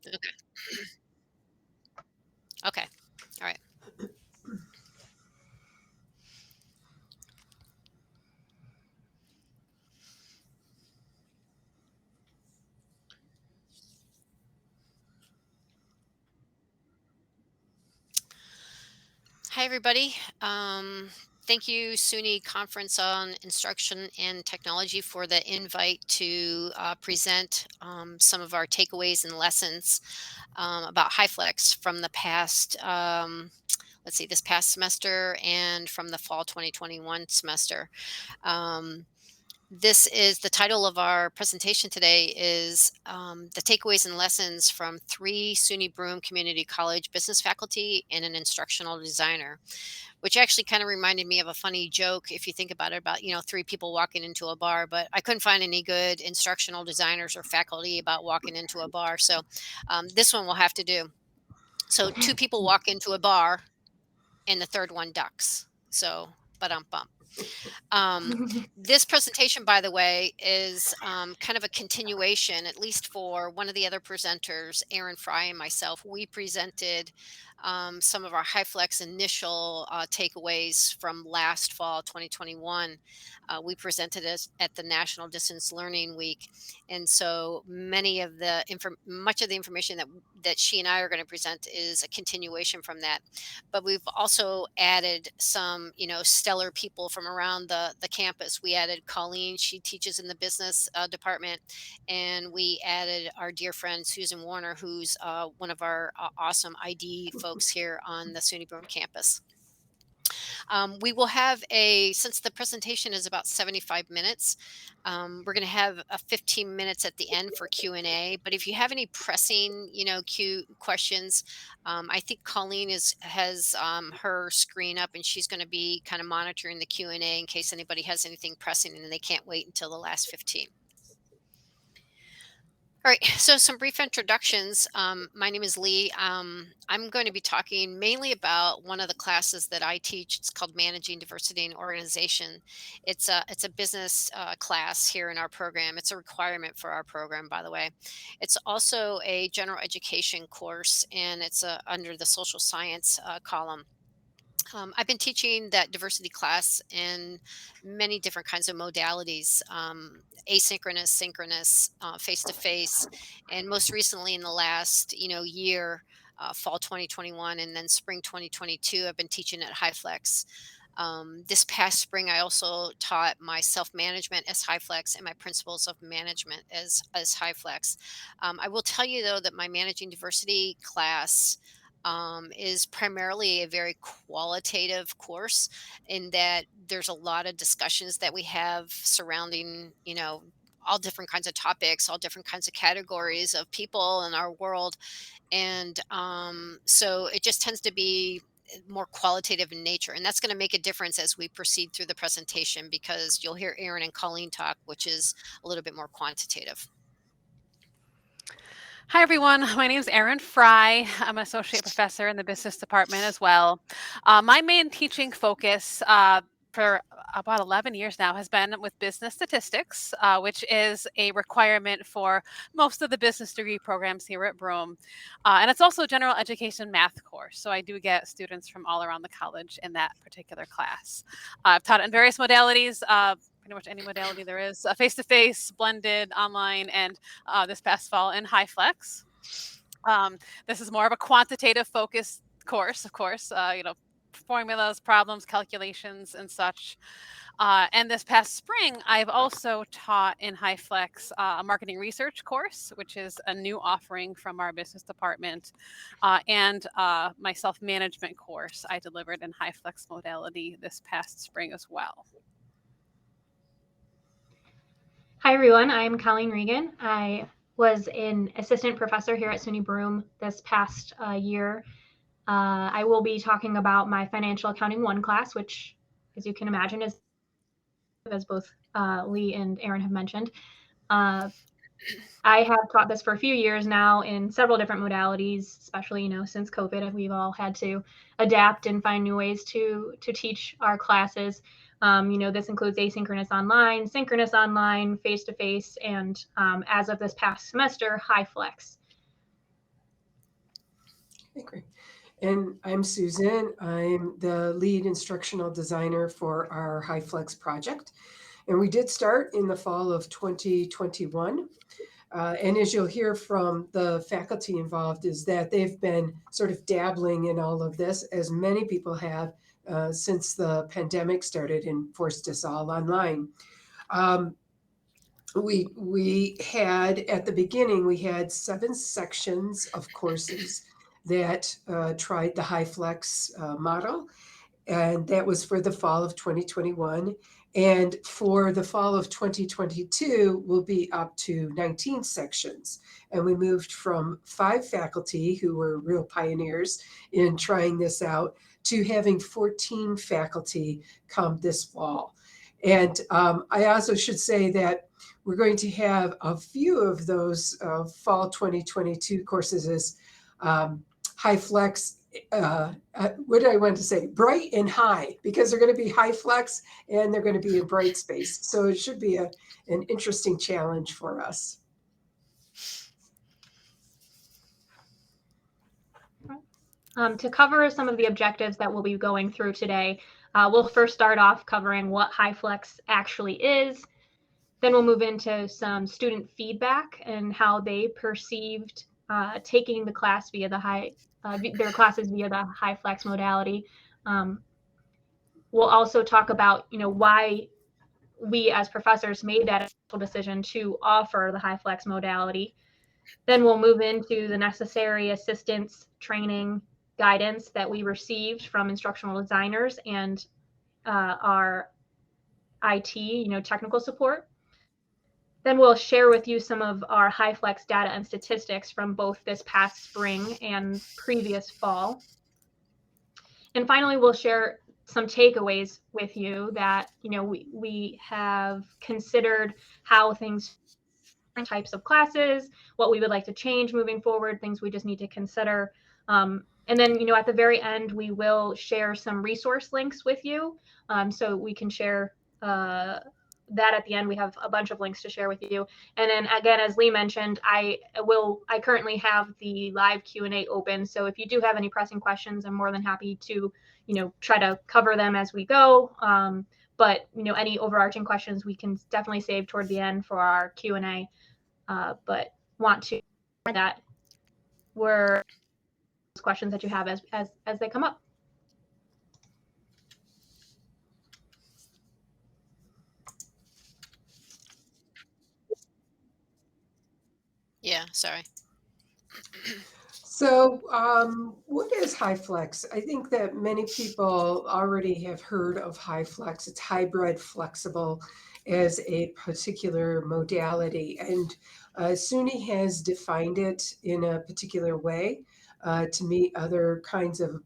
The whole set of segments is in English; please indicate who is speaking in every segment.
Speaker 1: Okay. Okay. All right. Hi, everybody. Thank you, SUNY Conference on Instruction and Technology, for the invite to present some of our takeaways and lessons about Hyflex from the past, let's see, this past semester and from the fall 2021 semester. Um, this is the title of our presentation today is the takeaways and lessons from 3 SUNY Broome Community College business faculty and an instructional designer, which actually kind of reminded me of a funny joke if you think about it, about 3 people walking into a bar, but I couldn't find any good instructional designers or faculty about walking into a bar. So this one will have to do. So 2 people walk into a bar and the third one ducks. So, bump. Um, this presentation, by the way, is kind of a continuation, at least for one of the other presenters, Aaron Fry and myself. We presented some of our Hyflex initial takeaways from last fall, 2021. We presented it at the National Distance Learning Week, and so much of the information that she and I are going to present is a continuation from that. But we've also added some, stellar people from around the campus. We added Colleen; she teaches in the business department, and we added our dear friend Susan Warner, who's one of our awesome ID folks here on the SUNY Broome campus. We will have since the presentation is about 75 minutes, we're going to have a 15 minutes at the end for Q&A. But if you have any pressing, questions, I think Colleen has her screen up, and she's going to be kind of monitoring the Q&A in case anybody has anything pressing and they can't wait until the last 15. All right, so some brief introductions. My name is Lee. I'm going to be talking mainly about one of the classes that I teach. It's called Managing Diversity and Organization. It's a business class here in our program. It's a requirement for our program, by the way. It's also a general education course, and it's under the social science column. I've been teaching that diversity class in many different kinds of modalities, asynchronous, synchronous, face-to-face, and most recently in the last, year, fall 2021 and then spring 2022, I've been teaching at Hyflex. This past spring, I also taught my self-management as Hyflex and my principles of management as Hyflex. I will tell you, though, that my Managing Diversity class is primarily a very qualitative course, in that there's a lot of discussions that we have surrounding, all different kinds of topics, all different kinds of categories of people in our world. And so it just tends to be more qualitative in nature. And that's going to make a difference as we proceed through the presentation, because you'll hear Aaron and Colleen talk, which is a little bit more quantitative.
Speaker 2: Hi, everyone. My name is Erin Fry. I'm an associate professor in the business department as well. My main teaching focus for about 11 years now has been with business statistics, which is a requirement for most of the business degree programs here at Broome. And it's also a general education math course. So I do get students from all around the college in that particular class. I've taught it in various modalities. Pretty much any modality there is, face-to-face, blended, online, and this past fall in Hyflex. This is more of a quantitative focused course, of course, formulas, problems, calculations, and such. And this past spring, I've also taught in Hyflex a marketing research course, which is a new offering from our business department, and my self-management course I delivered in Hyflex modality this past spring as well.
Speaker 3: Hi, everyone. I'm Colleen Regan. I was an assistant professor here at SUNY Broome this past year. I will be talking about my Financial Accounting 1 class, which, as you can imagine, is, as both Lee and Aaron have mentioned. I have taught this for a few years now in several different modalities, especially, since COVID, we've all had to adapt and find new ways to teach our classes. This includes asynchronous online, synchronous online, face-to-face, and as of this past semester, Hyflex.
Speaker 4: Great. And I'm Susan. I'm the lead instructional designer for our Hyflex project. And we did start in the fall of 2021. And as you'll hear from the faculty involved, is that they've been sort of dabbling in all of this, as many people have since the pandemic started and forced us all online. Um, we had at the beginning we had 7 sections of courses that tried the Hyflex model, and that was for the fall of 2021. And for the fall of 2022, we'll be up to 19 sections. And we moved from 5 faculty who were real pioneers in trying this out to having 14 faculty come this fall. And I also should say that we're going to have a few of those fall 2022 courses as Hyflex, what did I want to say? Bright and high, because they're going to be Hyflex and they're going to be in bright space. So it should be an interesting challenge for us.
Speaker 3: To cover some of the objectives that we'll be going through today, we'll first start off covering what Hyflex actually is. Then we'll move into some student feedback and how they perceived taking the class via their classes via the Hyflex modality. We'll also talk about, why we as professors made that decision to offer the Hyflex modality. Then we'll move into the necessary assistance, training, guidance that we received from instructional designers and our IT, technical support. Then we'll share with you some of our Hyflex data and statistics from both this past spring and previous fall. And finally, we'll share some takeaways with you that, we have considered how things types of classes, what we would like to change moving forward, things we just need to consider. And then, at the very end, we will share some resource links with you. So we can share that at the end. We have a bunch of links to share with you. And then again, as Lee mentioned, I currently have the live Q&A open. So if you do have any pressing questions, I'm more than happy to, try to cover them as we go. But, any overarching questions we can definitely save toward the end for our Q&A. But want to that were questions that you have as they come up.
Speaker 1: Yeah, sorry.
Speaker 4: So, what is Hyflex? I think that many people already have heard of Hyflex. It's hybrid flexible as a particular modality, and SUNY has defined it in a particular way to meet other kinds of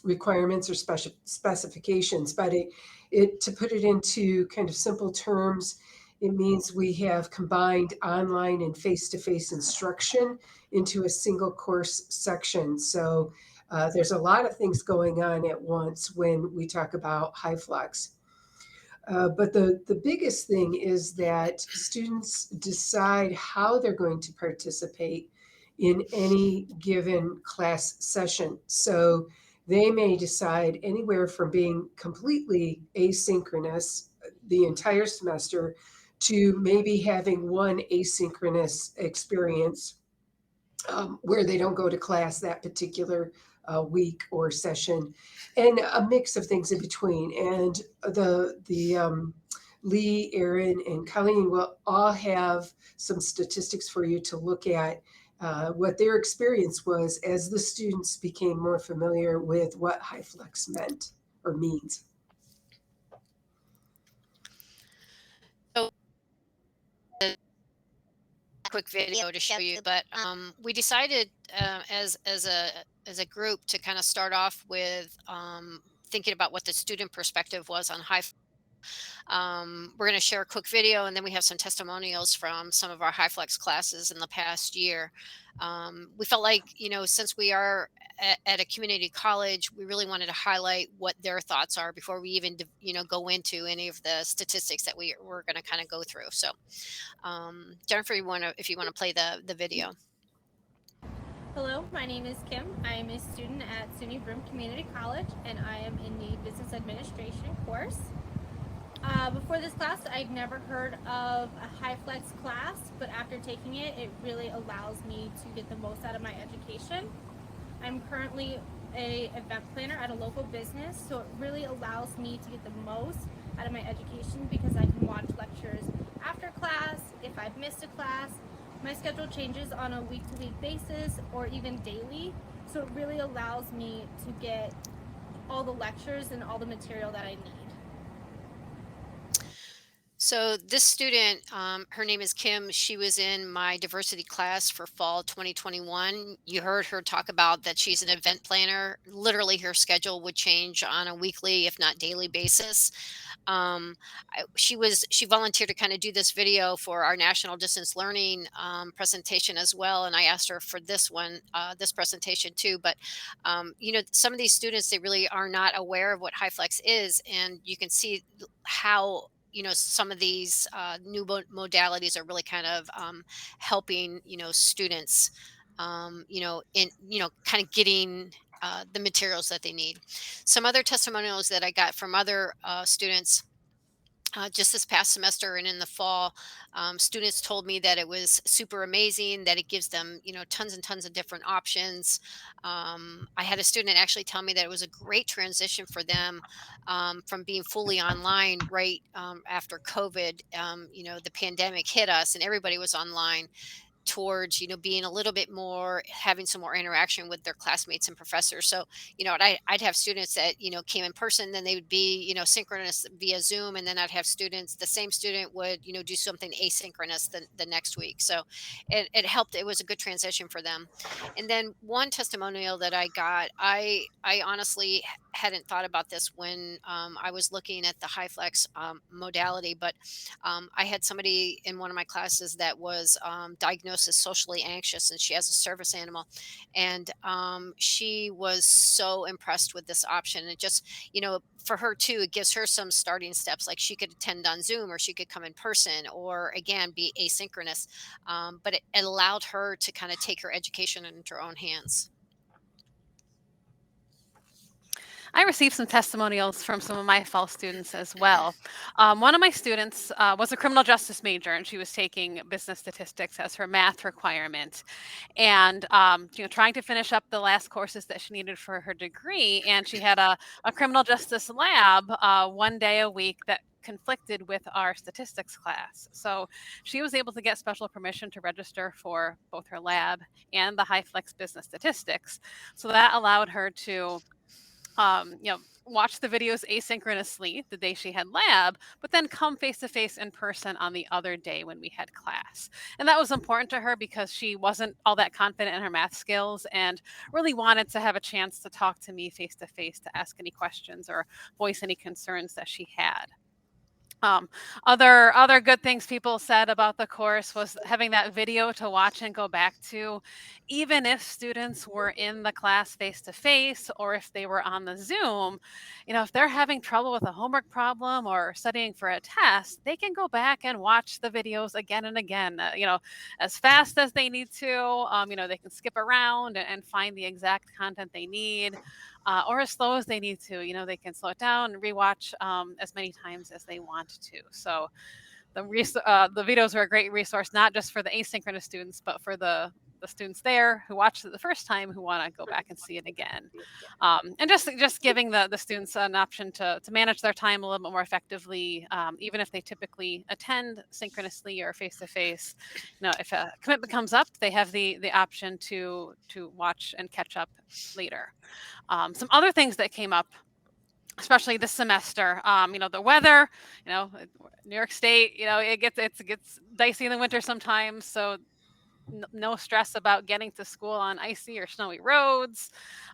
Speaker 4: requirements or specifications. But to put it into kind of simple terms, it means we have combined online and face-to-face instruction into a single course section. So there's a lot of things going on at once when we talk about Hyflex. But the biggest thing is that students decide how they're going to participate in any given class session. So they may decide anywhere from being completely asynchronous the entire semester to maybe having one asynchronous experience where they don't go to class that particular week or session, and a mix of things in between. And the Lee, Aaron, and Colleen will all have some statistics for you to look at what their experience was as the students became more familiar with what Hyflex meant or means.
Speaker 1: So quick video to show you, but we decided as a group to kind of start off with thinking about what the student perspective was on high. We're going to share a quick video, and then we have some testimonials from some of our Hyflex classes in the past year. We felt like, since we are at a community college, we really wanted to highlight what their thoughts are before we even, go into any of the statistics that we're going to kind of go through. So, Jennifer, if you want to play the video.
Speaker 5: Hello, my name is Kim. I am a student at SUNY Broome Community College, and I am in the Business Administration course. Before this class, I'd never heard of a Hyflex class, but after taking it, it really allows me to get the most out of my education. I'm currently a event planner at a local business, so it really allows me to get the most out of my education because I can watch lectures after class, if I've missed a class. My schedule changes on a week-to-week basis or even daily, so it really allows me to get all the lectures and all the material that I need.
Speaker 1: So this student, her name is Kim. She was in my diversity class for fall 2021. You heard her talk about that she's an event planner. Literally, her schedule would change on a weekly, if not daily basis. She volunteered to kind of do this video for our national distance learning presentation as well, and I asked her for this one, this presentation too. But some of these students, they really are not aware of what HyFlex is, and you can see how some of these new modalities are really kind of helping students in kind of getting the materials that they need. Some other testimonials that I got from other students just this past semester and in the fall, students told me that it was super amazing, that it gives them, tons and tons of different options. I had a student actually tell me that it was a great transition for them from being fully online right after COVID. The pandemic hit us and everybody was online towards being a little bit more having some more interaction with their classmates and professors. So I'd have students that came in person, then they would be synchronous via Zoom, and then I'd have students, the same student would do something asynchronous the next week. So it helped. It was a good transition for them. And then one testimonial that I got, I honestly hadn't thought about this when I was looking at the HyFlex modality, but I had somebody in one of my classes that was diagnosed as socially anxious, and she has a service animal. And she was so impressed with this option. And it just, for her too, it gives her some starting steps. Like she could attend on Zoom, or she could come in person, or again, be asynchronous. But it allowed her to kind of take her education into her own hands.
Speaker 2: I received some testimonials from some of my fall students as well. One of my students was a criminal justice major, and she was taking business statistics as her math requirement, and trying to finish up the last courses that she needed for her degree. And she had a criminal justice lab one day a week that conflicted with our statistics class. So she was able to get special permission to register for both her lab and the Hyflex business statistics. So that allowed her to watch the videos asynchronously the day she had lab, but then come face to face in person on the other day when we had class. And that was important to her because she wasn't all that confident in her math skills and really wanted to have a chance to talk to me face to face to ask any questions or voice any concerns that she had. Um, other good things people said about the course was having that video to watch and go back to, even if students were in the class face to face or if they were on the Zoom. If they're having trouble with a homework problem or studying for a test, they can go back and watch the videos again and again. As fast as they need to. They can skip around and find the exact content they need. Or as slow as they need to. They can slow it down and rewatch as many times as they want to. So the videos are a great resource, not just for the asynchronous students, but for the students there who watched it the first time who want to go back and see it again. And just giving the students an option to manage their time a little bit more effectively, even if they typically attend synchronously or face to face. If a commitment comes up, they have the option to watch and catch up later. Some other things that came up, especially this semester, the weather, New York State, it gets dicey in the winter sometimes. So no stress about getting to school on icy or snowy roads.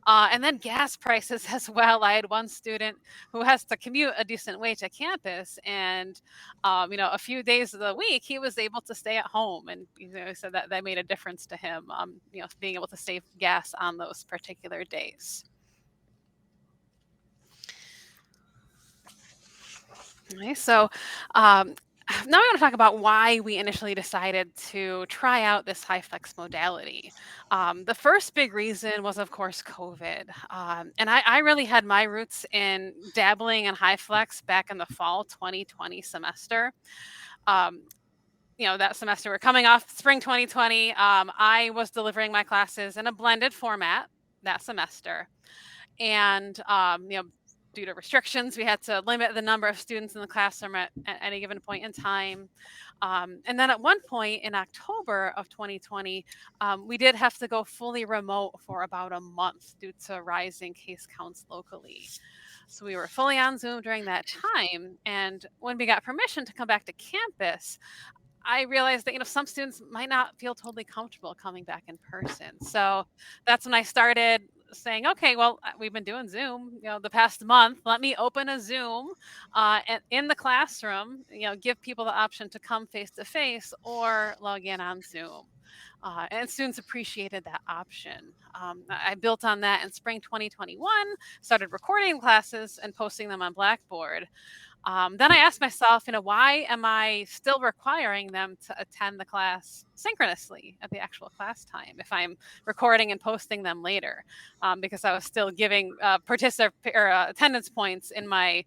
Speaker 2: And then gas prices as well. I had one student who has to commute a decent way to campus, and a few days of the week he was able to stay at home, and he said that made a difference to him. Being able to save gas on those particular days. Okay, so Now I want to talk about why we initially decided to try out this Hyflex modality. The first big reason was, of course, COVID. And I really had my roots in dabbling in Hyflex back in the fall 2020 semester. Um, that semester we're coming off spring 2020. I was delivering my classes in a blended format that semester. And due to restrictions, we had to limit the number of students in the classroom at any given point in time. And then at one point in October of 2020, we did have to go fully remote for about a month due to rising case counts locally. So we were fully on Zoom during that time. And when we got permission to come back to campus, I realized that some students might not feel totally comfortable coming back in person. So that's when I started saying, okay, well, we've been doing Zoom, the past month. Let me open a Zoom and in the classroom, give people the option to come face to face or log in on Zoom. And students appreciated that option. I built on that in spring 2021, started recording classes and posting them on Blackboard. Then I asked myself, why am I still requiring them to attend the class synchronously at the actual class time if I'm recording and posting them later? Because I was still giving attendance points in my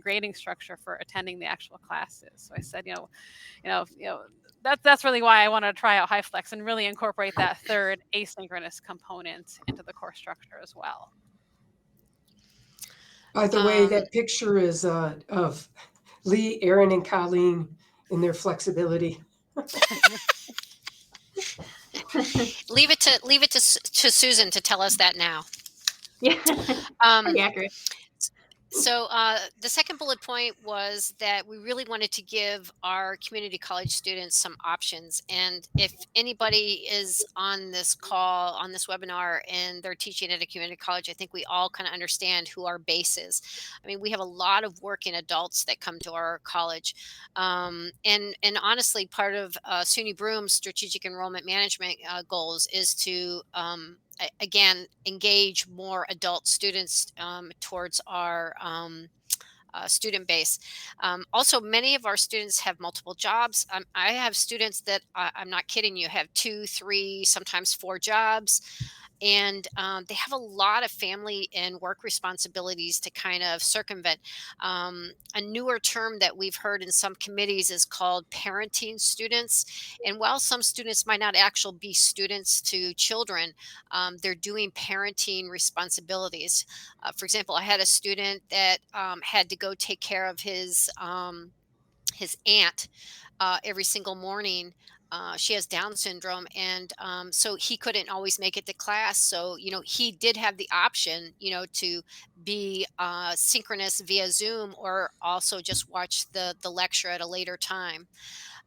Speaker 2: grading structure for attending the actual classes. So I said, that's really why I want to try out Hyflex and really incorporate that third asynchronous component into the course structure as well.
Speaker 4: By the way, that picture is of Lee, Aaron, and Colleen in their flexibility.
Speaker 1: Leave it to Susan to tell us that now.
Speaker 3: Yeah, pretty accurate.
Speaker 1: So the second bullet point was that we really wanted to give our community college students some options. And if anybody is on this call, on this webinar, and they're teaching at a community college, I think we all kind of understand who our base is. I mean, we have a lot of working adults that come to our college. And honestly, part of SUNY Broom's strategic enrollment management goals is to again, engage more adult students towards our student base. Also, many of our students have multiple jobs. I have students that, I'm not kidding you, have 2, 3, sometimes 4 jobs. And they have a lot of family and work responsibilities to kind of circumvent. A newer term that we've heard in some committees is called parenting students. And while some students might not actually be students to children, they're doing parenting responsibilities. For example, I had a student that had to go take care of his aunt every single morning. She has Down syndrome, and so he couldn't always make it to class. So, he did have the option, to be synchronous via Zoom, or also just watch the lecture at a later time.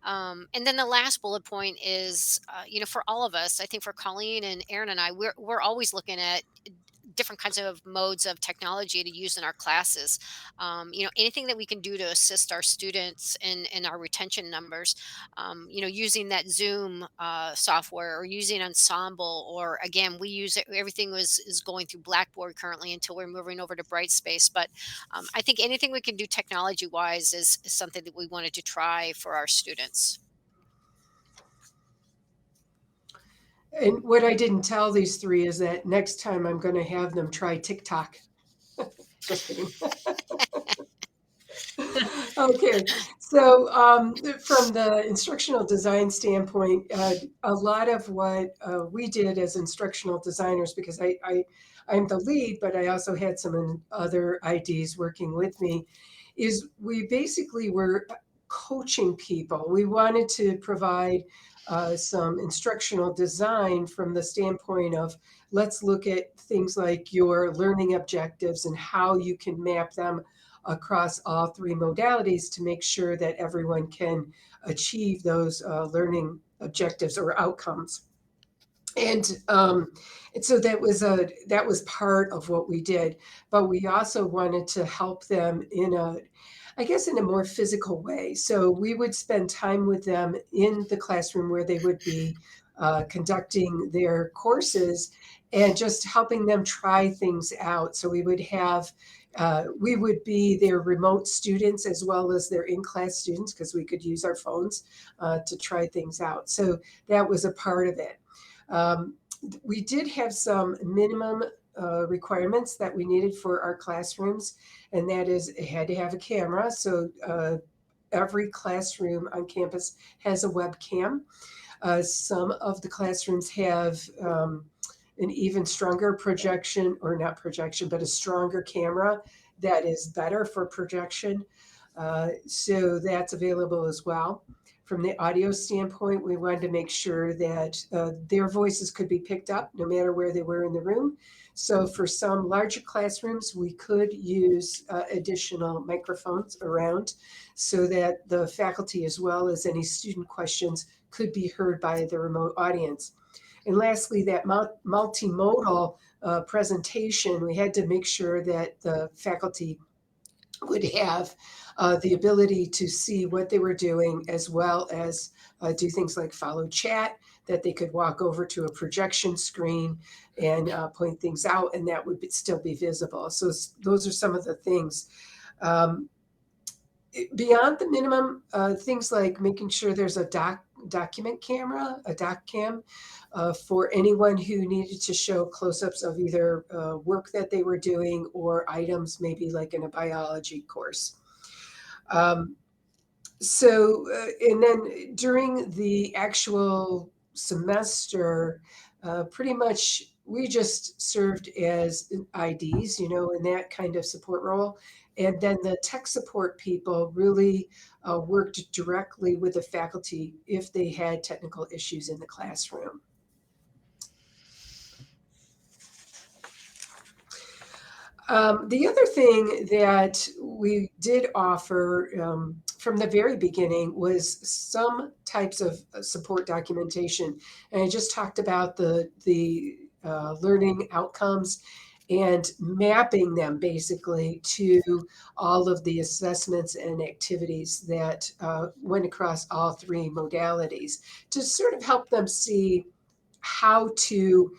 Speaker 1: And then the last bullet point is, for all of us, I think for Colleen and Aaron and I, we're always looking at different kinds of modes of technology to use in our classes. Anything that we can do to assist our students in our retention numbers, using that Zoom software, or using Ensemble, or again, we use it, everything is going through Blackboard currently until we're moving over to Brightspace. But I think anything we can do technology wise is something that we wanted to try for our students.
Speaker 4: And what I didn't tell these three is that next time I'm going to have them try TikTok. Just kidding. Okay, so from the instructional design standpoint, a lot of what we did as instructional designers, because I'm the lead, but I also had some other IDs working with me, is we basically were coaching people. We wanted to provide some instructional design from the standpoint of, let's look at things like your learning objectives and how you can map them across all 3 modalities to make sure that everyone can achieve those learning objectives or outcomes. And so that was part of what we did. But we also wanted to help them in a more physical way. So we would spend time with them in the classroom where they would be conducting their courses and just helping them try things out. So we would be their remote students as well as their in-class students because we could use our phones to try things out. So that was a part of it. Um, we did have some minimum requirements that we needed for our classrooms, and that is it had to have a camera. So every classroom on campus has a webcam. Some of the classrooms have an even stronger projection, or not projection, but a stronger camera that is better for projection. So that's available as well. From the audio standpoint, we wanted to make sure that their voices could be picked up no matter where they were in the room. So for some larger classrooms, we could use additional microphones around so that the faculty, as well as any student questions, could be heard by the remote audience. And lastly, that multimodal presentation, we had to make sure that the faculty would have the ability to see what they were doing, as well as do things like follow chat, that they could walk over to a projection screen and point things out, and that would still be visible. So those are some of the things. Um, Beyond the minimum, things like making sure there's a document camera, a doc cam, for anyone who needed to show close-ups of either work that they were doing or items, maybe like in a biology course. Um, and then during the actual semester, pretty much we just served as IDs, in that kind of support role. And then the tech support people really worked directly with the faculty if they had technical issues in the classroom. The other thing that we did offer from the very beginning was some types of support documentation. And I just talked about the learning outcomes and mapping them basically to all of the assessments and activities that went across all three modalities to sort of help them see how to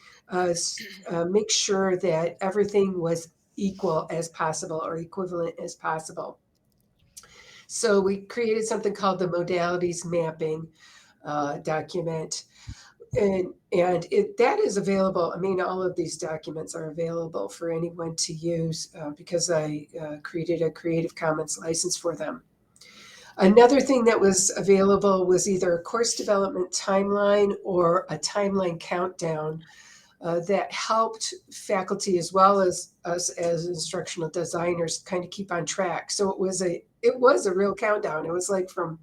Speaker 4: make sure that everything was equal as possible or equivalent as possible. So we created something called the modalities mapping document. And that is available. I mean, all of these documents are available for anyone to use because I created a Creative Commons license for them. Another thing that was available was either a course development timeline or a timeline countdown that helped faculty as well as us as instructional designers kind of keep on track. So it was a real countdown. It was like from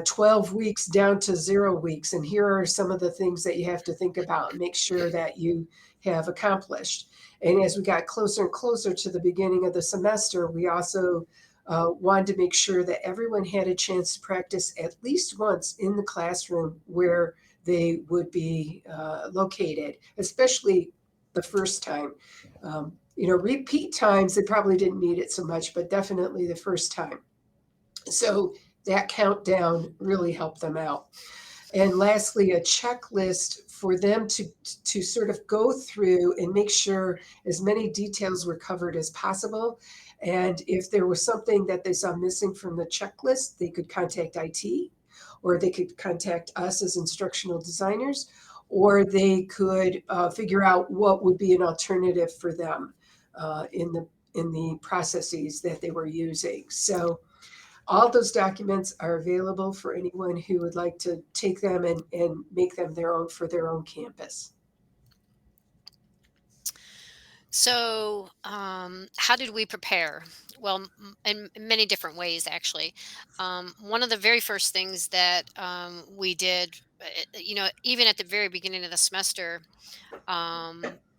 Speaker 4: 12 weeks down to 0 weeks. And here are some of the things that you have to think about and make sure that you have accomplished. And as we got closer and closer to the beginning of the semester, we also wanted to make sure that everyone had a chance to practice at least once in the classroom where they would be located, especially the first time. Repeat times, they probably didn't need it so much, but definitely the first time. So that countdown really helped them out. And lastly, a checklist for them to sort of go through and make sure as many details were covered as possible. And if there was something that they saw missing from the checklist, they could contact IT, or they could contact us as instructional designers, or they could figure out what would be an alternative for them in the processes that they were using. So all those documents are available for anyone who would like to take them and make them their own for their own campus.
Speaker 1: So, how did we prepare? Well, in many different ways, actually. One of the very first things that we did, even at the very beginning of the semester,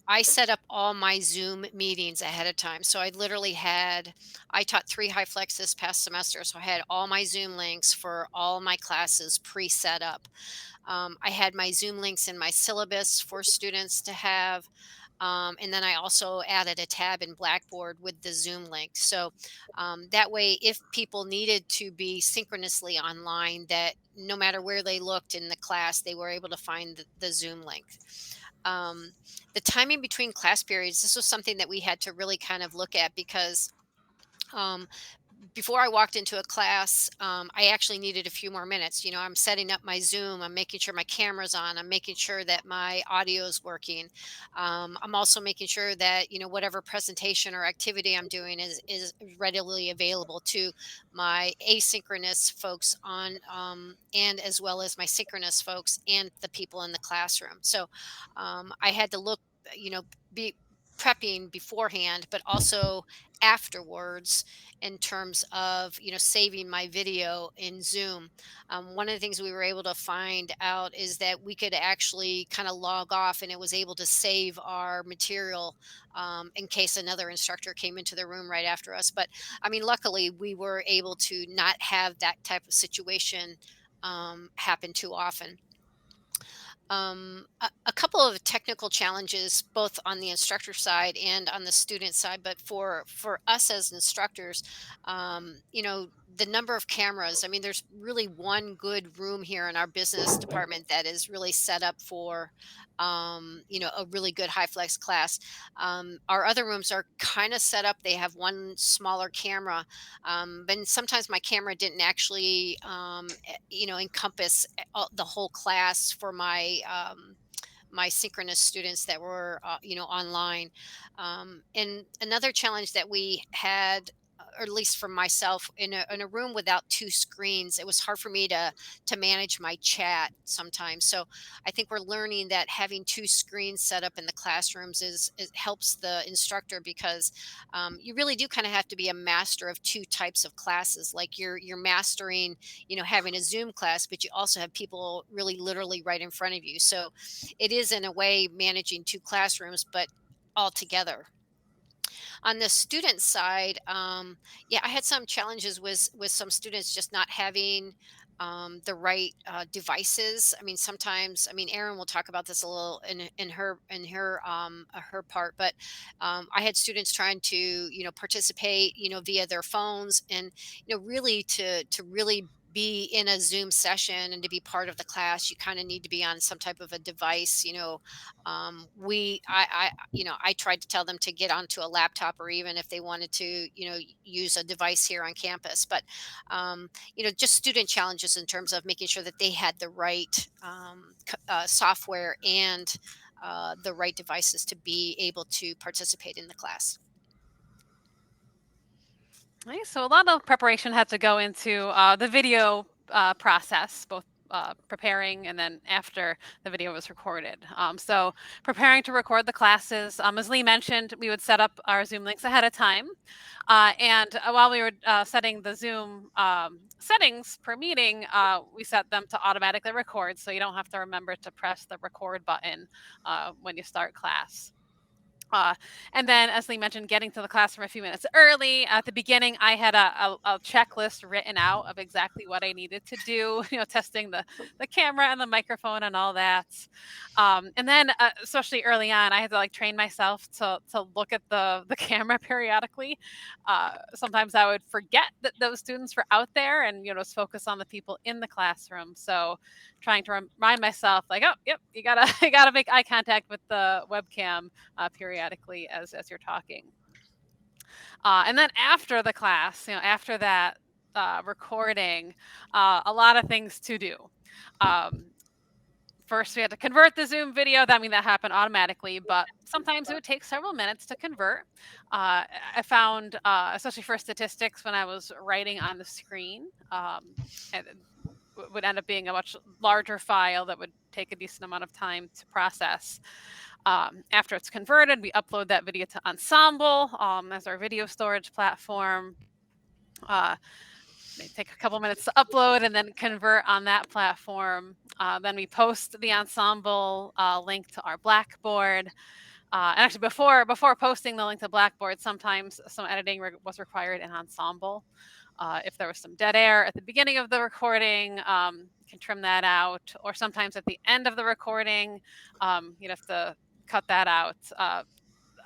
Speaker 1: I set up all my Zoom meetings ahead of time. So I taught 3 Hyflex this past semester, so I had all my Zoom links for all my classes pre-set up. I had my Zoom links in my syllabus for students to have. And then I also added a tab in Blackboard with the Zoom link. So that way, if people needed to be synchronously online, that no matter where they looked in the class, they were able to find the Zoom link. Um, the timing between class periods, this was something that we had to really kind of look at because um, before I walked into a class, I actually needed a few more minutes. You know, I'm setting up my Zoom, I'm making sure my camera's on, I'm making sure that my audio is working. I'm also making sure that, you know, whatever presentation or activity I'm doing is readily available to my asynchronous folks on, and as well as my synchronous folks and the people in the classroom. So I had to look, you know, be prepping beforehand, but also afterwards in terms of, you know, saving my video in Zoom. One of the things we were able to find out is that we could actually kind of log off and it was able to save our material in case another instructor came into the room right after us. But I mean, luckily we were able to not have that type of situation happen too often. A couple of technical challenges, both on the instructor side and on the student side. But for us as instructors, you know, the number of cameras. I mean, there's really one good room here in our business department that is really set up for, you know, a really good high flex class. Our other rooms are kind of set up. They have one smaller camera, but sometimes my camera didn't actually, you know, encompass the whole class for my synchronous students that were, you know, online. And another challenge that we had, or at least for myself, in a room without two screens, it was hard for me to manage my chat sometimes. So I think we're learning that having two screens set up in the classrooms it helps the instructor because you really do kind of have to be a master of two types of classes. Like you're mastering, you know, having a Zoom class, but you also have people really literally right in front of you. So it is in a way managing two classrooms, but all together. On the student side, yeah, I had some challenges with some students just not having the right devices. I mean, sometimes, I mean, Erin will talk about this a little in her part, but I had students trying to, you know, participate, you know, via their phones, and you know, really to really be in a Zoom session and to be part of the class, you kind of need to be on some type of a device. You know, you know, I tried to tell them to get onto a laptop or even if they wanted to, you know, use a device here on campus. But you know, just student challenges in terms of making sure that they had the right software and the right devices to be able to participate in the class.
Speaker 2: Nice. So a lot of preparation had to go into the video process, both preparing and then after the video was recorded. So preparing to record the classes, as Lee mentioned, we would set up our Zoom links ahead of time. And while we were setting the Zoom settings per meeting, we set them to automatically record, so you don't have to remember to press the record button when you start class. Uh, and then, as Lee mentioned, getting to the classroom a few minutes early. At the beginning, I had a checklist written out of exactly what I needed to do, you know, testing the camera and the microphone and all that. And then, especially early on, I had to like train myself to look at the camera periodically. Sometimes I would forget that those students were out there and, you know, just focus on the people in the classroom. So trying to remind myself, like, oh, yep, you gotta you gotta make eye contact with the webcam periodically as you're talking. And then after the class, you know, after that recording, a lot of things to do. Um, First, we had to convert the Zoom video. I mean, that happened automatically, but sometimes it would take several minutes to convert. I found, especially for statistics, when I was writing on the screen, and would end up being a much larger file that would take a decent amount of time to process. After it's converted, we upload that video to Ensemble as our video storage platform. May take a couple minutes to upload and then convert on that platform. Then we post the Ensemble link to our Blackboard. And actually, before posting the link to Blackboard, sometimes some editing was required in Ensemble. If there was some dead air at the beginning of the recording, you can trim that out. Or sometimes at the end of the recording, you'd have to cut that out.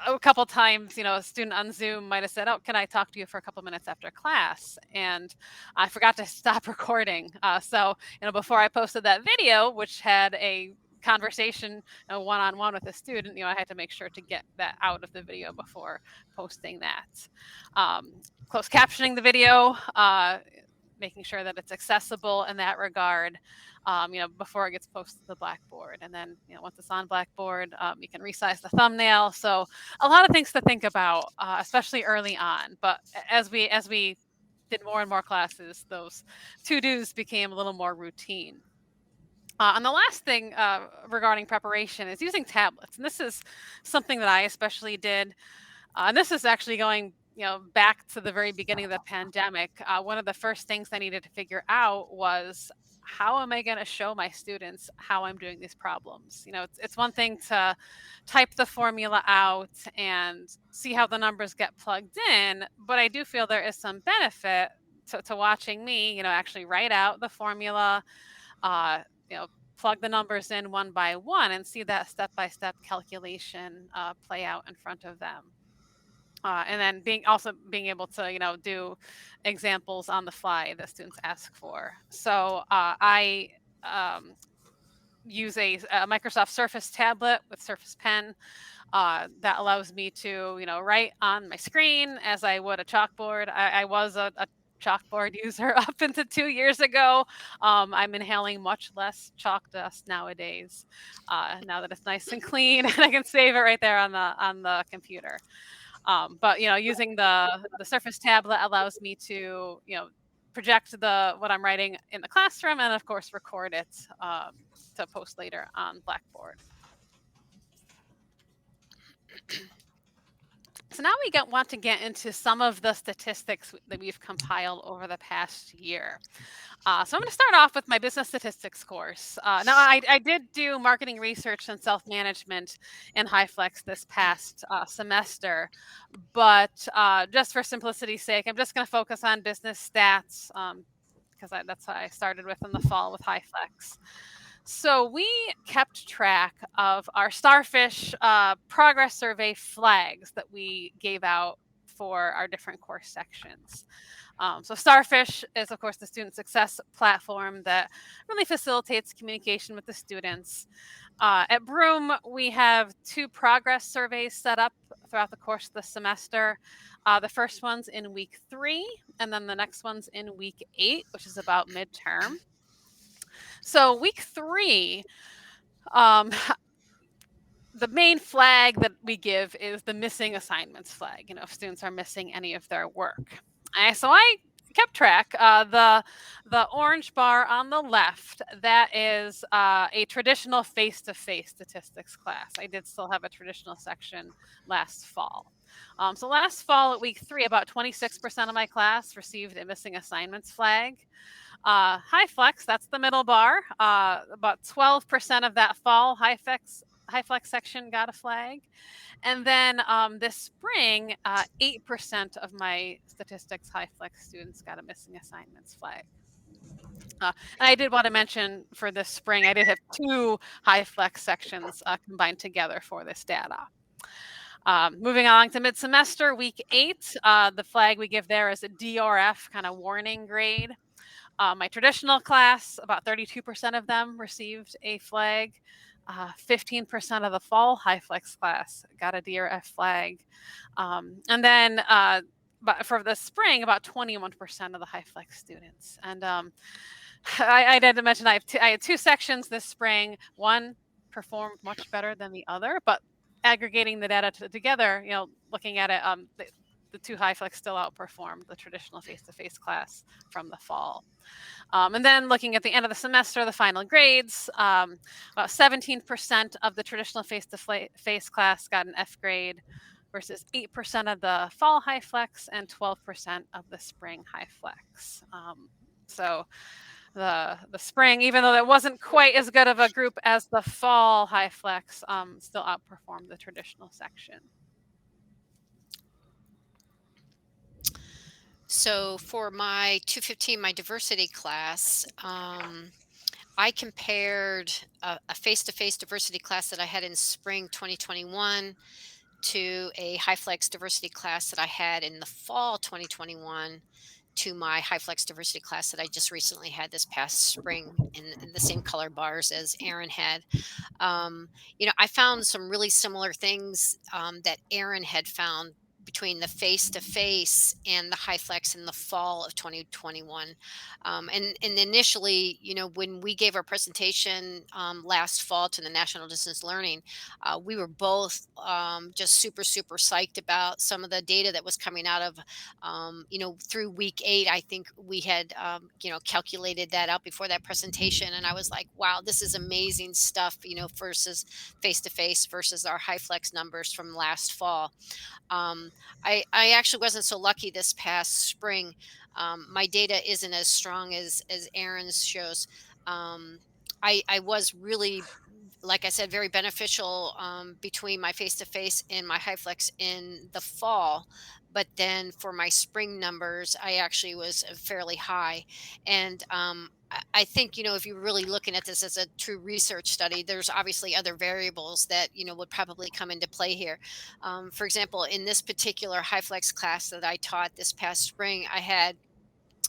Speaker 2: A couple times, a student on Zoom might have said, "Oh, can I talk to you for a couple minutes after class?" And I forgot to stop recording. So, before I posted that video, which had a conversation one-on-one with a student, I had to make sure to get that out of the video before posting that. Closed captioning the video, making sure that it's accessible in that regard, before it gets posted to the Blackboard. And then, once it's on Blackboard, you can resize the thumbnail. So a lot of things to think about, especially early on. But as we did more and more classes, those to-dos became a little more routine. And the last thing regarding preparation is using tablets. And this is something that I especially did. And this is actually going, back to the very beginning of the pandemic. One of the first things I needed to figure out was, how am I going to show my students how I'm doing these problems? It's one thing to type the formula out and see how the numbers get plugged in, but I do feel there is some benefit to watching me, actually write out the formula, uh, you know, plug the numbers in one by one and see that step-by-step calculation play out in front of them. And then being able to do examples on the fly that students ask for. So I use a Microsoft Surface tablet with Surface Pen that allows me to write on my screen as I would a chalkboard. I was a chalkboard user up into 2 years ago. I'm inhaling much less chalk dust nowadays. Now that it's nice and clean, and I can save it right there on the computer. But using the Surface tablet allows me to project what I'm writing in the classroom, and of course record it to post later on Blackboard. So now we want to get into some of the statistics that we've compiled over the past year. So I'm going to start off with my business statistics course. Now, I did do marketing research and self-management in Hyflex this past semester, but just for simplicity's sake, I'm just going to focus on business stats because that's what I started with in the fall with Hyflex. So we kept track of our Starfish progress survey flags that we gave out for our different course sections. So Starfish is, of course, the student success platform that really facilitates communication with the students. At Broom, we have 2 progress surveys set up throughout the course of the semester. The first one's in week 3, and then the next one's in week 8, which is about midterm. So week 3, the main flag that we give is the missing assignments flag, if students are missing any of their work. So I kept track. The orange bar on the left, that is a traditional face-to-face statistics class. I did still have a traditional section last fall. So last fall at week 3, about 26% of my class received a missing assignments flag. Hyflex, that's the middle bar. About 12% of that fall Hyflex section got a flag. And then this spring, 8% of my statistics Hyflex students got a missing assignments flag. And I did want to mention for this spring, I did have 2 Hyflex sections combined together for this data. Moving on to mid-semester, week 8, the flag we give there is a DRF, kind of warning grade. My traditional class, about 32% of them received a flag. 15% of the fall Hyflex class got a DRF flag. And then but for the spring, about 21% of the Hyflex students. And I did mention I had 2 sections this spring. One performed much better than the other, but aggregating the data together, looking at it, the 2 Hyflex still outperformed the traditional face-to-face class from the fall. And then looking at the end of the semester, the final grades, about 17% of the traditional face-to-face class got an F grade versus 8% of the fall Hyflex and 12% of the spring Hyflex. So the spring, even though that wasn't quite as good of a group as the fall Hyflex, still outperformed the traditional section.
Speaker 1: So for my 215, my diversity class, I compared a face-to-face diversity class that I had in spring 2021 to a Hyflex diversity class that I had in the fall 2021 to my Hyflex diversity class that I just recently had this past spring in the same color bars as Aaron had. Um, I found some really similar things that Aaron had found between the face to face and the Hyflex in the fall of 2021. And initially, when we gave our presentation last fall to the National Distance Learning, we were both just super, super psyched about some of the data that was coming out of, through week 8. I think we had, calculated that out before that presentation. And I was like, wow, this is amazing stuff, versus face to face versus our Hyflex numbers from last fall. Um, I actually wasn't so lucky this past spring. My data isn't as strong as Aaron's shows. Um, I was really, like I said, very beneficial between my face to face and my Hyflex in the fall. But then for my spring numbers, I actually was fairly high. And I think, if you're really looking at this as a true research study, there's obviously other variables that, would probably come into play here. For example, in this particular Hyflex class that I taught this past spring, I had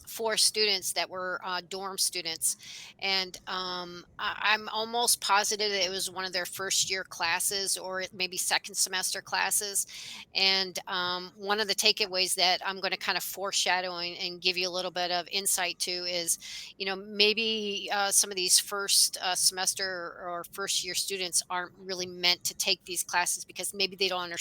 Speaker 1: 4 students that were dorm students, and I'm almost positive that it was one of their first year classes or maybe second semester classes. And one of the takeaways that I'm going to kind of foreshadow and give you a little bit of insight to is, maybe some of these first semester or first year students aren't really meant to take these classes because maybe they don't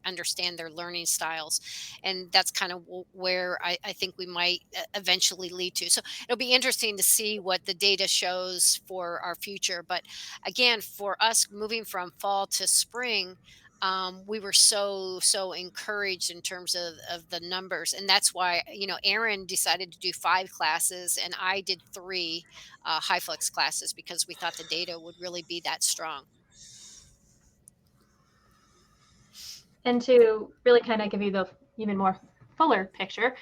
Speaker 1: understand their learning styles, and that's kind of where I think we might eventually lead to. So it'll be interesting to see what the data shows for our future. But again, for us moving from fall to spring, we were so encouraged in terms of the numbers, and that's why Aaron decided to do 5 classes and I did 3 Hyflex classes because we thought the data would really be that strong.
Speaker 3: And to really kind of give you the even more fuller picture,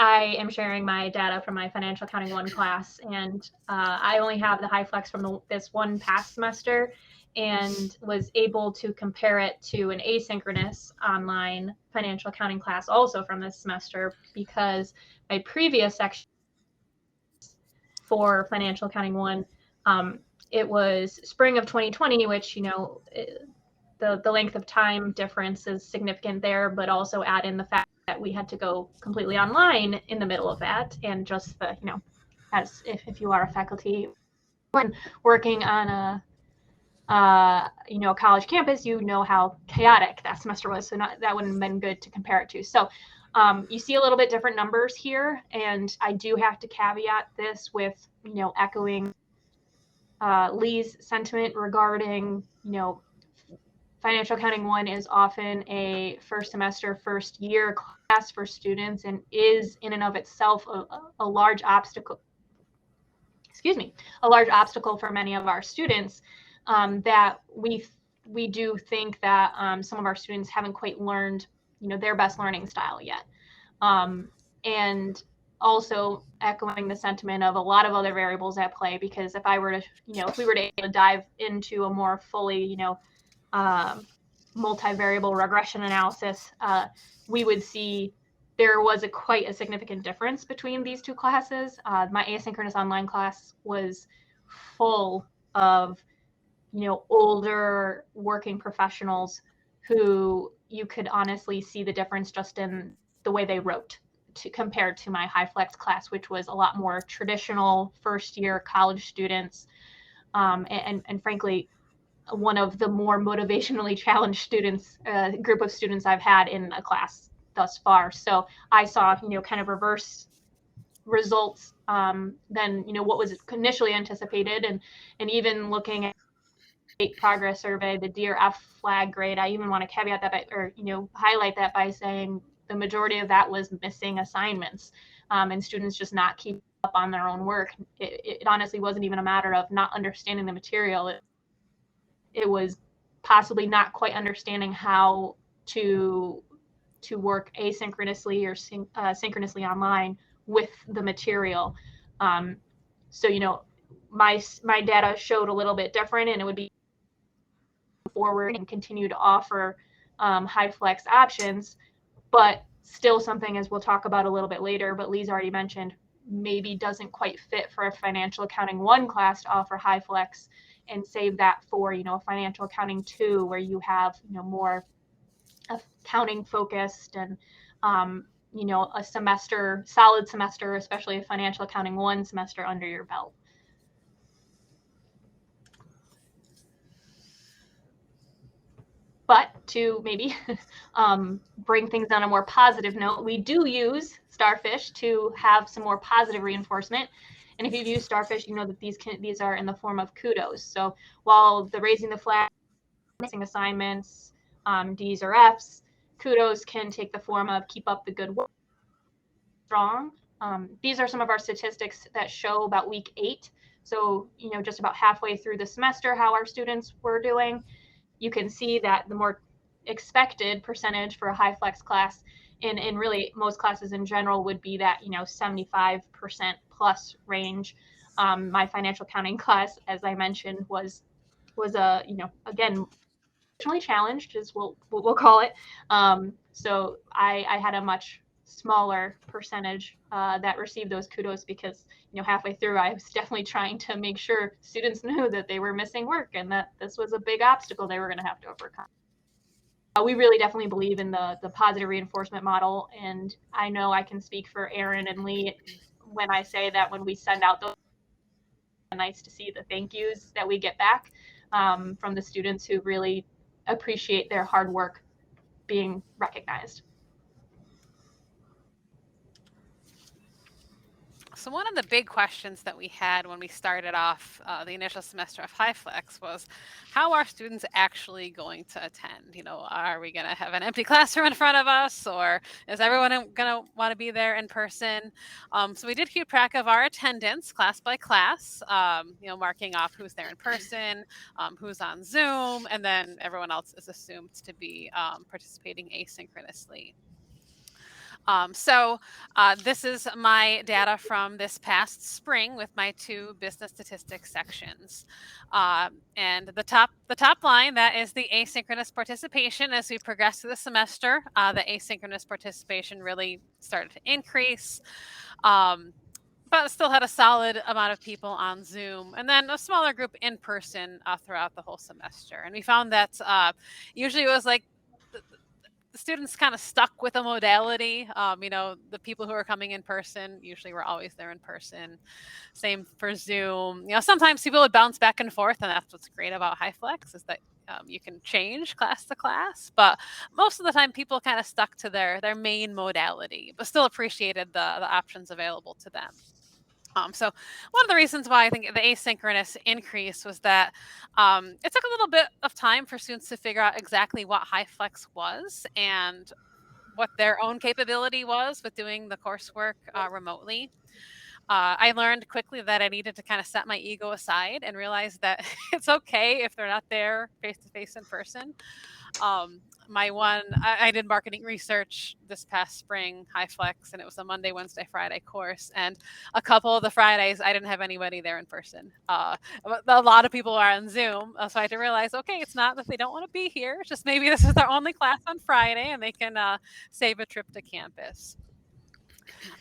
Speaker 3: I am sharing my data from my Financial Accounting 1 class, and I only have the Hyflex from this one past semester and was able to compare it to an asynchronous online financial accounting class also from this semester because my previous section for Financial Accounting 1, it was spring of 2020, which, the length of time difference is significant there, but also add in the fact that we had to go completely online in the middle of that, and just the, as if you are a faculty working on a college campus, how chaotic that semester was. So that wouldn't have been good to compare it to. So you see a little bit different numbers here, and I do have to caveat this with, echoing Lee's sentiment regarding, Financial Accounting 1 is often a first semester, first year class for students and is in and of itself a large obstacle. A large obstacle for many of our students, that we do think that some of our students haven't quite learned, their best learning style yet. And also echoing the sentiment of a lot of other variables at play, because if we were to dive into a more fully, multivariable regression analysis, we would see there was quite a significant difference between these 2 classes. My asynchronous online class was full of, older working professionals who you could honestly see the difference just in the way they wrote compared to my Hyflex class, which was a lot more traditional first year college students. And frankly, one of the more motivationally challenged students, group of students I've had in a class thus far. So I saw, kind of reverse results than, what was initially anticipated. And even looking at the progress survey, the Dear F flag grade, I even want to caveat that by, or, highlight that by saying the majority of that was missing assignments, and students just not keeping up on their own work. It honestly wasn't even a matter of not understanding the material. It was possibly not quite understanding how to work asynchronously or synchronously online with the material. So my data showed a little bit different, and it would be forward and continue to offer Hyflex options, but still something, as we'll talk about a little bit later, but Lee's already mentioned, maybe doesn't quite fit for a financial accounting 1 class to offer Hyflex, and save that for a financial accounting 2, where you have more accounting focused and a solid semester, especially a financial accounting 1 semester under your belt. But to maybe bring things on a more positive note, we do use Starfish to have some more positive reinforcement. And if you've used Starfish, you know that these are in the form of kudos. So while the raising the flag, missing assignments, D's or F's, kudos can take the form of keep up the good work, strong. These are some of our statistics that show about week 8. So, just about halfway through the semester, how our students were doing. You can see that the more expected percentage for a Hyflex class in really most classes in general would be that 75% plus range. My financial accounting class, as I mentioned, was a again challenged, as we'll call it. So I had a much smaller percentage that received those kudos, because halfway through I was definitely trying to make sure students knew that they were missing work and that this was a big obstacle they were going to have to overcome. We really definitely believe in the positive reinforcement model, and I know I can speak for Aaron and Lee when I say that when we send out those, nice to see the thank yous that we get back from the students who really appreciate their hard work being recognized.
Speaker 2: So one of the big questions that we had when we started off the initial semester of Hyflex was, how are students actually going to attend? Are we going to have an empty classroom in front of us, or is everyone going to want to be there in person? So we did keep track of our attendance class by class, marking off who's there in person, who's on Zoom, and then everyone else is assumed to be participating asynchronously. So this is my data from this past spring with my 2 business statistics sections. And the top line, that is the asynchronous participation. As we progress through the semester, the asynchronous participation really started to increase. But still had a solid amount of people on Zoom, and then a smaller group in person throughout the whole semester. And we found that usually it was like the students kind of stuck with a modality. The people who are coming in person usually were always there in person. Same for Zoom. Sometimes people would bounce back and forth, and that's what's great about Hyflex, is that you can change class to class. But most of the time, people kind of stuck to their main modality, but still appreciated the options available to them. So one of the reasons why I think the asynchronous increase was that it took a little bit of time for students to figure out exactly what Hyflex was and what their own capability was with doing the coursework remotely. I learned quickly that I needed to kind of set my ego aside and realize that it's okay if they're not there face-to-face in person. I did marketing research this past spring, Hyflex, and it was a Monday, Wednesday, Friday course. And a couple of the Fridays, I didn't have anybody there in person. A lot of people are on Zoom. So I had to realize, okay, it's not that they don't want to be here. It's just maybe this is their only class on Friday and they can save a trip to campus.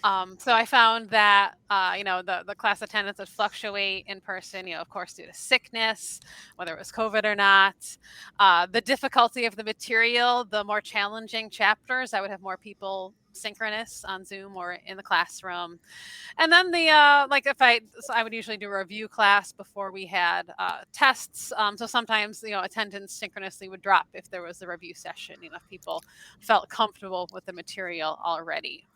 Speaker 2: So I found that, the class attendance would fluctuate in person, of course, due to sickness, whether it was COVID or not. The difficulty of the material, the more challenging chapters, I would have more people synchronous on Zoom or in the classroom. And then I would usually do a review class before we had tests. So sometimes, attendance synchronously would drop if there was a review session, if people felt comfortable with the material already.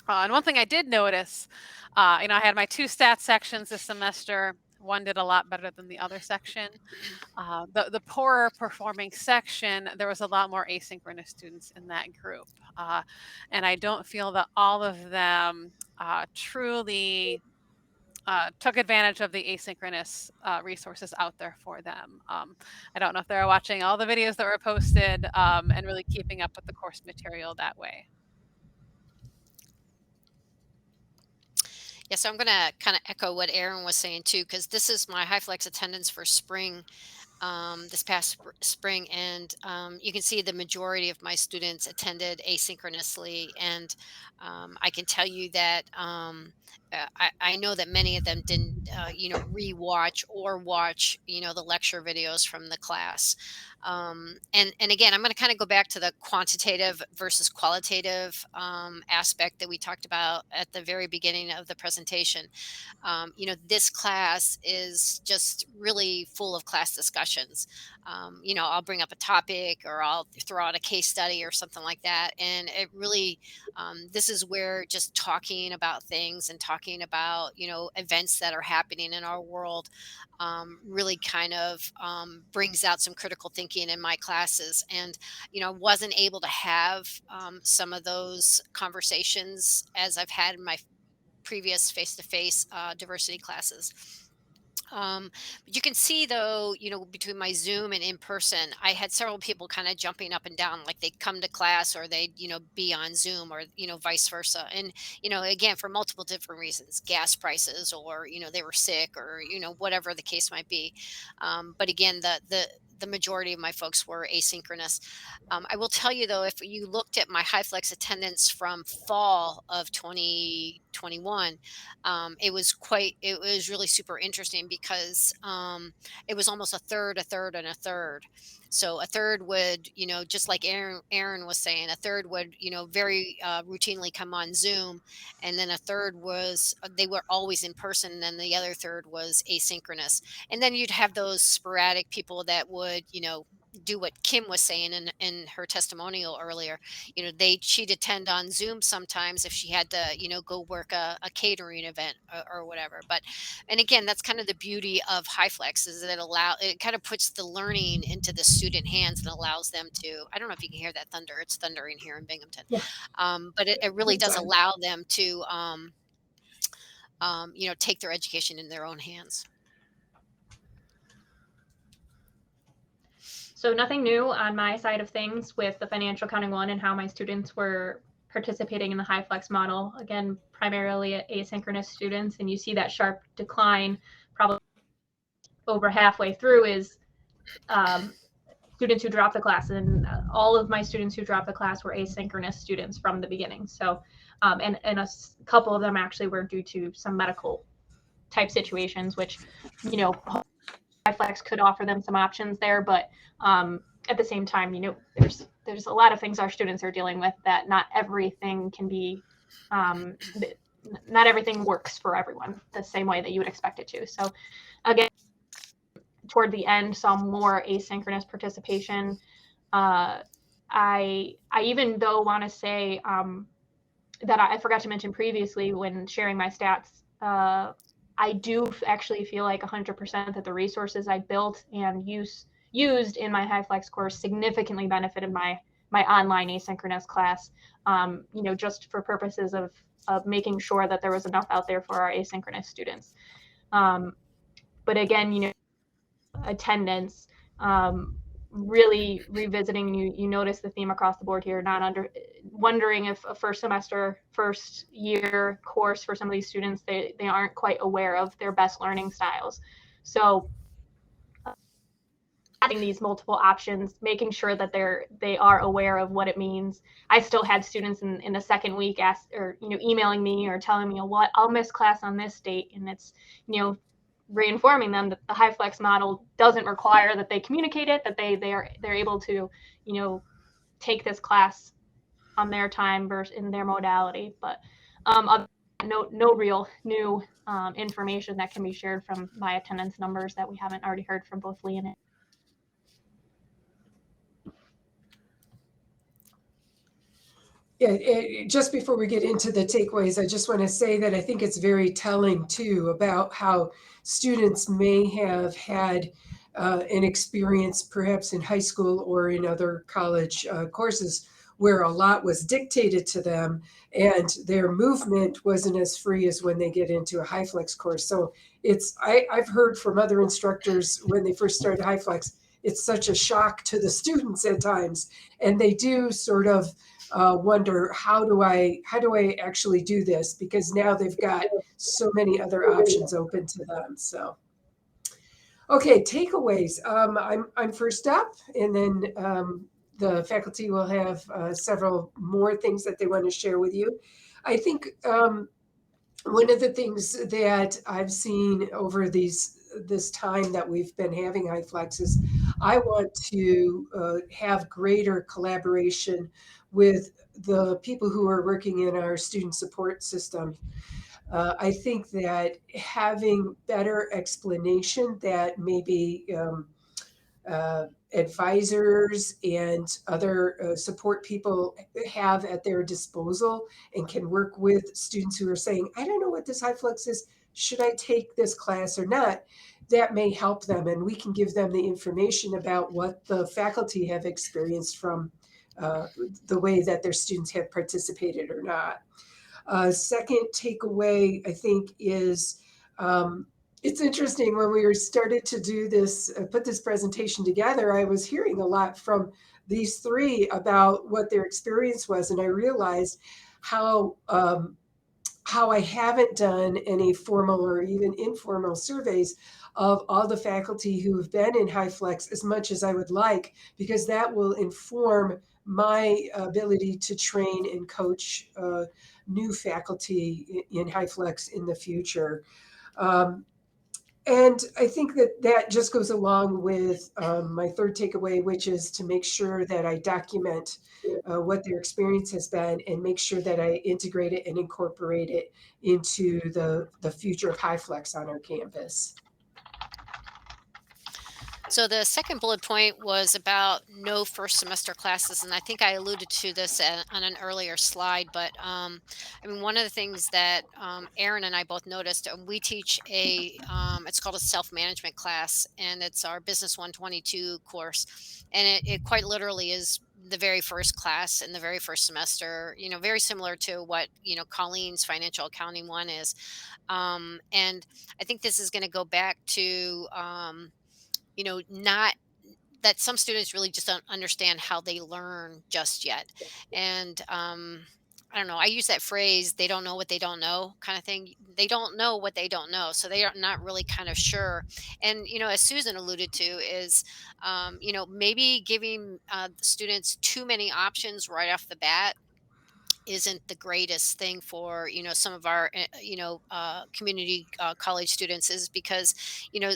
Speaker 2: And one thing I did notice, I had my 2 stats sections this semester. One did a lot better than the other section. The poorer performing section, there was a lot more asynchronous students in that group. And I don't feel that all of them truly took advantage of the asynchronous resources out there for them. I don't know if they're watching all the videos that were posted and really keeping up with the course material that way.
Speaker 1: Yeah, so I'm going to kind of echo what Aaron was saying too, because this is my Hyflex attendance for spring, this past spring, and you can see the majority of my students attended asynchronously, and I can tell you that I know that many of them didn't, rewatch or watch, the lecture videos from the class. And again, I'm going to kind of go back to the quantitative versus qualitative aspect that we talked about at the very beginning of the presentation. This class is just really full of class discussions. I'll bring up a topic or I'll throw out a case study or something like that. And it really, this is where just talking about things and talking about, events that are happening in our world really kind of brings out some critical thinking in my classes. And, wasn't able to have some of those conversations as I've had in my previous face-to-face diversity classes. But you can see though, between my Zoom and in person, I had several people kind of jumping up and down, like they'd come to class or they'd, be on Zoom or, vice versa. And, again, for multiple different reasons, gas prices or, they were sick or, whatever the case might be. But again, the majority of my folks were asynchronous. I will tell you though, if you looked at my Hyflex attendance from fall of 2021, it was really super interesting because it was almost a third, a third, and a third. So a third would, just like Aaron was saying, a third would, very routinely come on Zoom, and then a third was they were always in person, and then the other third was asynchronous. And then you'd have those sporadic people that would, do what Kim was saying in her testimonial earlier. She'd attend on Zoom sometimes if she had to, go work a catering event or whatever. But and again, that's kind of the beauty of Hyflex is that it kind of puts the learning into the student hands and allows them to. I don't know if you can hear that thunder. It's thundering here in Binghamton.
Speaker 3: Yeah.
Speaker 1: But it really does
Speaker 4: Inside.
Speaker 1: allow them to take their education in their own hands.
Speaker 3: So nothing new on my side of things with the Financial Accounting 1 and how my students were participating in the Hyflex model. Again, primarily asynchronous students, and you see that sharp decline probably over halfway through is students who dropped the class, and all of my students who dropped the class were asynchronous students from the beginning. So, and a couple of them actually were due to some medical type situations, which, Hyflex could offer them some options there, but at the same time, there's a lot of things our students are dealing with that not everything can be, not everything works for everyone the same way that you would expect it to. So again, toward the end, some more asynchronous participation. I even though want to say that I forgot to mention previously when sharing my stats, I do actually feel like 100% that the resources I built and used in my Hyflex course significantly benefited my online asynchronous class, just for purposes of making sure that there was enough out there for our asynchronous students. But again, attendance, really revisiting, you notice the theme across the board here, wondering if a first year course for some of these students, they aren't quite aware of their best learning styles. So having these multiple options, making sure that they are aware of what it means. I still had students in the second week emailing me or telling me, what, I'll miss class on this date. And it's, reinforming them that the Hyflex model doesn't require that they communicate it, that they're able to, take this class on their time versus in their modality. But no real new information that can be shared from my attendance numbers that we haven't already heard from both Lee and
Speaker 4: Just before we get into the takeaways, I just want to say that I think it's very telling too about how students may have had an experience perhaps in high school or in other college courses where a lot was dictated to them and their movement wasn't as free as when they get into a Hyflex course. So I've heard from other instructors when they first started Hyflex, it's such a shock to the students at times, and they do sort of wonder how do I actually do this, because now they've got so many other options open to them. So okay, takeaways. I'm first up, and then the faculty will have several more things that they want to share with you. I think one of the things that I've seen over this time that we've been having Hyflex is I want to have greater collaboration with the people who are working in our student support system. I think that having better explanation that maybe advisors and other support people have at their disposal and can work with students who are saying, I don't know what this Hyflex is. Should I take this class or not? That may help them, and we can give them the information about what the faculty have experienced from the way that their students have participated or not. Second takeaway, I think, is it's interesting when we were started to do this, put this presentation together, I was hearing a lot from these three about what their experience was. And I realized how I haven't done any formal or even informal surveys of all the faculty who have been in Hyflex as much as I would like, because that will inform my ability to train and coach new faculty in Hyflex in the future. Um, and I think that just goes along with my third takeaway, which is to make sure that I document what their experience has been and make sure that I integrate it and incorporate it into the future of Hyflex on our campus.
Speaker 1: So the second bullet point was about no first semester classes, and I think I alluded to this on an earlier slide. But I mean, one of the things that Aaron and I both noticed, we teach it's called a self management class, and it's our Business 122 course, and it quite literally is the very first class in the very first semester. You know, very similar to what Colleen's financial accounting one is, and I think this is going to go back to. Not that some students really just don't understand how they learn just yet. And I don't know, I use that phrase, they don't know what they don't know kind of thing. They don't know what they don't know. So they are not really kind of sure. And, as Susan alluded to, is, maybe giving students too many options right off the bat isn't the greatest thing for some of our community college students, is because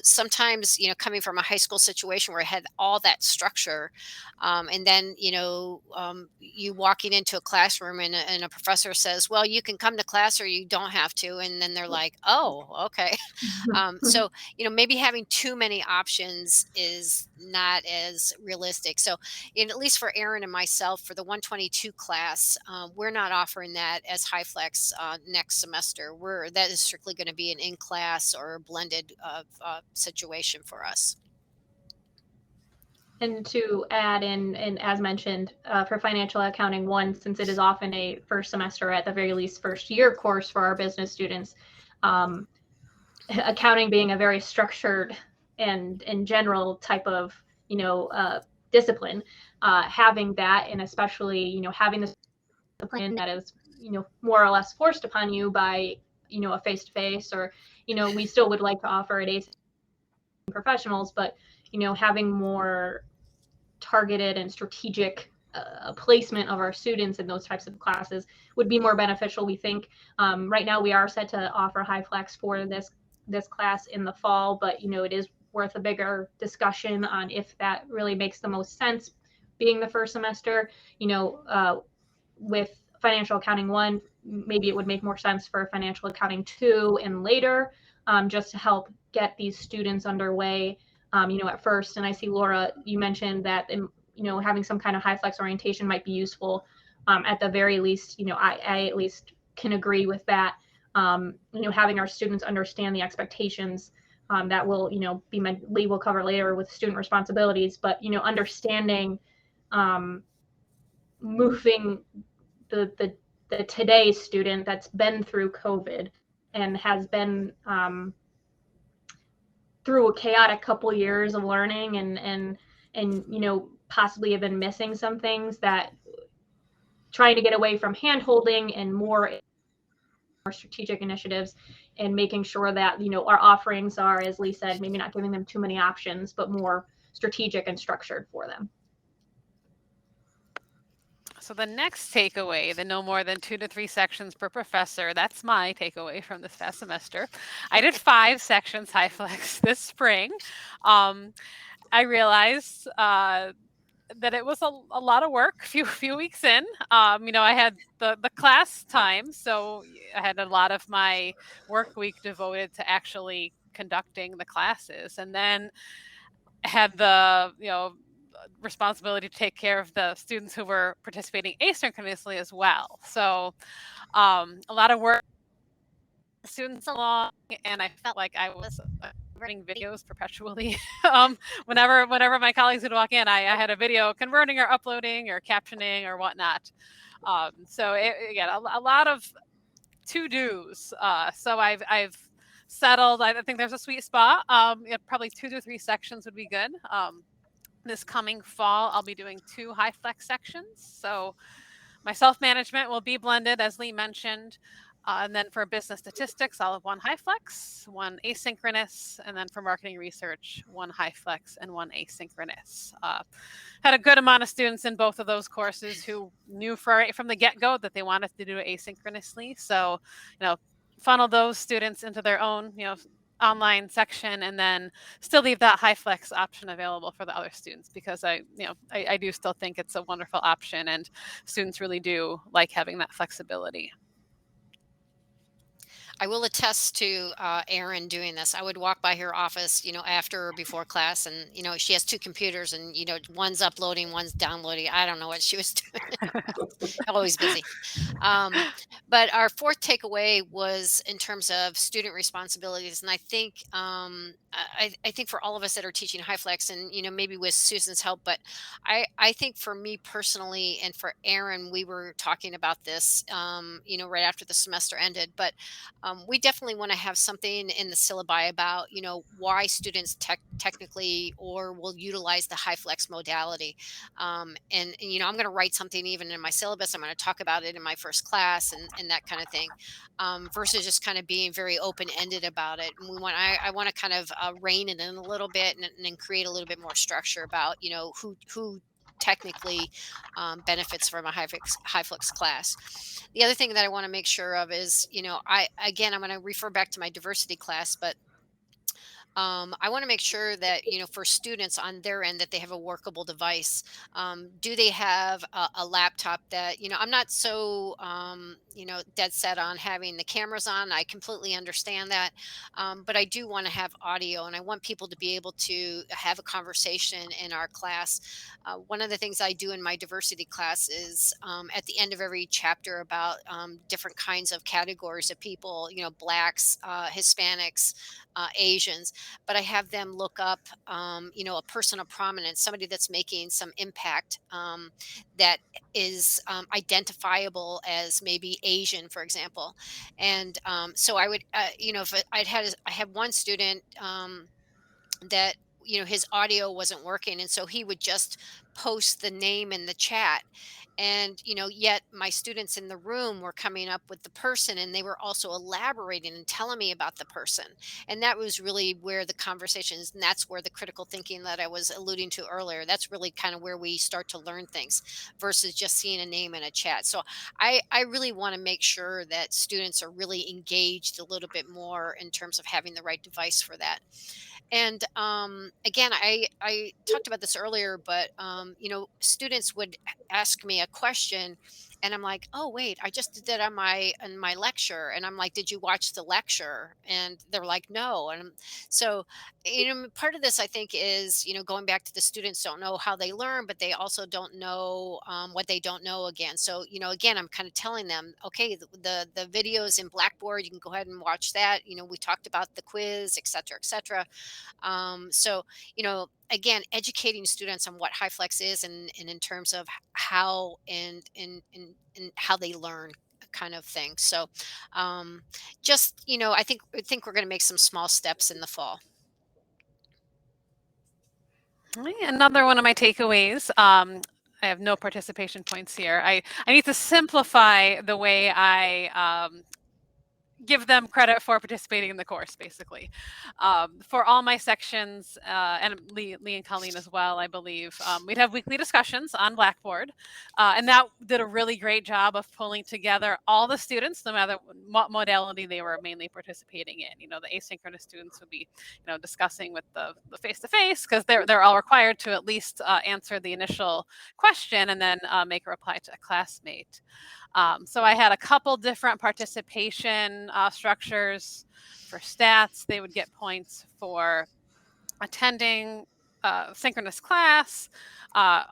Speaker 1: sometimes coming from a high school situation where I had all that structure, and then you walking into a classroom and a professor says, well, you can come to class or you don't have to, and then they're like, oh, okay. So maybe having too many options is not as realistic. So at least for Aaron and myself, for the 122 class, we're not offering that as Hyflex next semester. That is strictly going to be an in-class or a blended situation for us.
Speaker 3: And to add in, and as mentioned, for financial accounting one, since it is often a first semester, at the very least first year course for our business students, accounting being a very structured and in general type of discipline, having that, and especially having this discipline that is more or less forced upon you by a face-to-face, or we still would like to offer it as professionals, but having more targeted and strategic placement of our students in those types of classes would be more beneficial, we think. Right now we are set to offer Hyflex for this class in the fall, but it is worth a bigger discussion on if that really makes the most sense being the first semester. With financial accounting one, maybe it would make more sense for financial accounting two and later, just to help get these students underway at first. And I see, Laura, you mentioned that having some kind of Hyflex orientation might be useful. At the very least, I at least can agree with that. Having our students understand the expectations that will, Lee will cover later with student responsibilities, but, understanding moving the today student that's been through COVID and has been through a chaotic couple years of learning and possibly have been missing some things, that trying to get away from hand holding and more strategic initiatives, and making sure that our offerings are, as Lee said, maybe not giving them too many options, but more strategic and structured for them.
Speaker 2: So the next takeaway, the no more than 2 to 3 sections per professor, that's my takeaway from this past semester. I did 5 sections Hyflex this spring. I realized that it was a lot of work. Few weeks in, I had the class time, so I had a lot of my work week devoted to actually conducting the classes, and then had the responsibility to take care of the students who were participating asynchronously as well. So a lot of work, students along, and I felt like I was converting videos perpetually. Whenever my colleagues would walk in, I had a video converting or uploading or captioning or whatnot. So again, a lot of to dos. So I've settled. I think there's a sweet spot. Probably 2 to 3 sections would be good. This coming fall, I'll be doing 2 Hyflex sections. So my self-management will be blended, as Lee mentioned. And then for business statistics, I'll have 1 Hyflex, 1 asynchronous, and then for marketing research, 1 Hyflex and 1 asynchronous. Had a good amount of students in both of those courses who knew from the get-go that they wanted to do it asynchronously. So, funnel those students into their own, online section, and then still leave that Hyflex option available for the other students, because I do still think it's a wonderful option, and students really do like having that flexibility.
Speaker 1: I will attest to Erin doing this. I would walk by her office, after or before class, and she has 2 computers, and one's uploading, one's downloading. I don't know what she was doing. Always busy. Um, but our fourth takeaway was in terms of student responsibilities, and I think I think for all of us that are teaching Hyflex, and maybe with Susan's help, but I think for me personally and for Erin, we were talking about this, right after the semester ended, but we definitely want to have something in the syllabi about why students technically or will utilize the Hyflex modality. And I'm going to write something even in my syllabus. I'm going to talk about it in my first class and that kind of thing, versus just kind of being very open ended about it. And I want to kind of rein it in a little bit, and then create a little bit more structure about who technically benefits from a Hyflex class. The other thing that I want to make sure of is, I'm going to refer back to my diversity class, but I want to make sure that, for students on their end, that they have a workable device. Do they have a laptop that, I'm not so, dead set on having the cameras on. I completely understand that. But I do want to have audio, and I want people to be able to have a conversation in our class. One of the things I do in my diversity class is, at the end of every chapter, about different kinds of categories of people, Blacks, Hispanics, Asians, but I have them look up, a person of prominence, somebody that's making some impact, that is identifiable as maybe Asian, for example. And so I would, if I had one student that his audio wasn't working, and so he would just post the name in the chat, and yet my students in the room were coming up with the person, and they were also elaborating and telling me about the person, and that was really where the conversations, and that's where the critical thinking that I was alluding to earlier, that's really kind of where we start to learn things, versus just seeing a name in a chat. So I really want to make sure that students are really engaged a little bit more in terms of having the right device for that. And again, I talked about this earlier, but students would ask me a question, And I'm like, "Oh, wait, I just did that on my lecture." And I'm like, "Did you watch the lecture?" And they're like, "No." So, part of this I think is, going back to the students don't know how they learn, but they also don't know what they don't know again. So, again, I'm kind of telling them, okay, the videos in Blackboard, you can go ahead and watch that. We talked about the quiz, et cetera, et cetera. So, again, educating students on what Hyflex is and in terms of how and how they learn kind of thing. So, just, I think we're going to make some small steps in the fall.
Speaker 2: Another one of my takeaways. I have no participation points here. I need to simplify the way I give them credit for participating in the course, basically. For all my sections, and Lee and Colleen as well, I believe, we'd have weekly discussions on Blackboard. And that did a really great job of pulling together all the students, no matter what modality they were mainly participating in. The asynchronous students would be, discussing with the face-to-face, because they're all required to at least answer the initial question and then make a reply to a classmate. So I had a couple different participation structures for stats. They would get points for attending synchronous class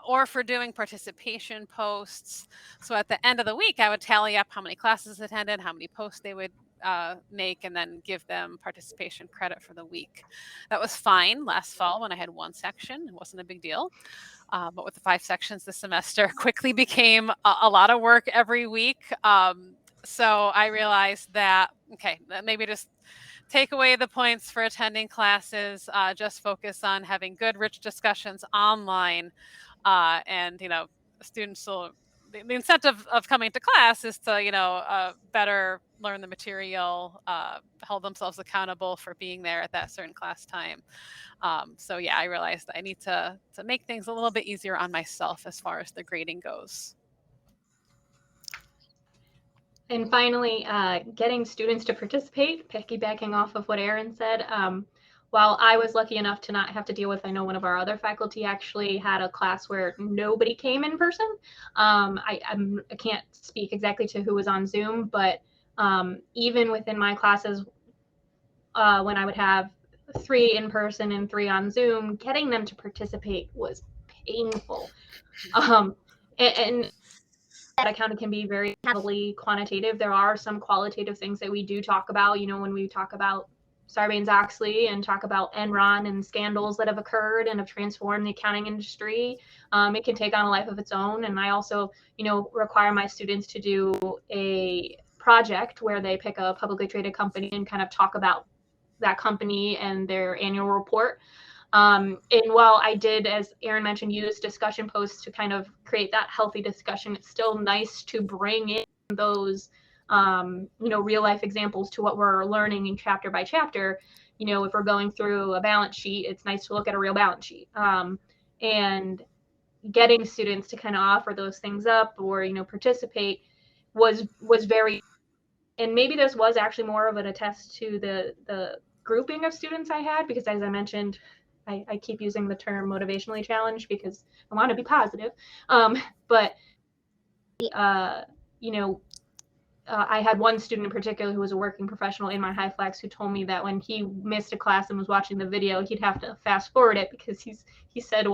Speaker 2: or for doing participation posts. So at the end of the week, I would tally up how many classes attended, how many posts they would make, and then give them participation credit for the week. That was fine last fall when I had one section. It wasn't a big deal. But with the 5 sections this semester, quickly became a lot of work every week. So I realized that, okay, maybe just take away the points for attending classes, just focus on having good, rich discussions online. And, students will, the incentive of coming to class is to, better learn the material, hold themselves accountable for being there at that certain class time. So yeah, I realized that I need to make things a little bit easier on myself as far as the grading goes.
Speaker 3: And finally, getting students to participate, piggybacking off of what Erin said. While I was lucky enough to not have to deal with, I know one of our other faculty actually had a class where nobody came in person. I can't speak exactly to who was on Zoom, but even within my classes, when I would have 3 in person and 3 on Zoom, getting them to participate was painful. And that accounting can be very heavily quantitative. There are some qualitative things that we do talk about, when we talk about Sarbanes-Oxley and talk about Enron and scandals that have occurred and have transformed the accounting industry. It can take on a life of its own. And I also, require my students to do a project where they pick a publicly traded company and kind of talk about that company and their annual report. And while I did, as Erin mentioned, use discussion posts to kind of create that healthy discussion, it's still nice to bring in those, real life examples to what we're learning in chapter by chapter. If we're going through a balance sheet, it's nice to look at a real balance sheet. And getting students to kind of offer those things up or, participate was very, and maybe this was actually more of an attest to the grouping of students I had, because as I mentioned, I keep using the term motivationally challenged because I want to be positive. But I had one student in particular who was a working professional in my Hyflex who told me that when he missed a class and was watching the video, he'd have to fast forward it because he said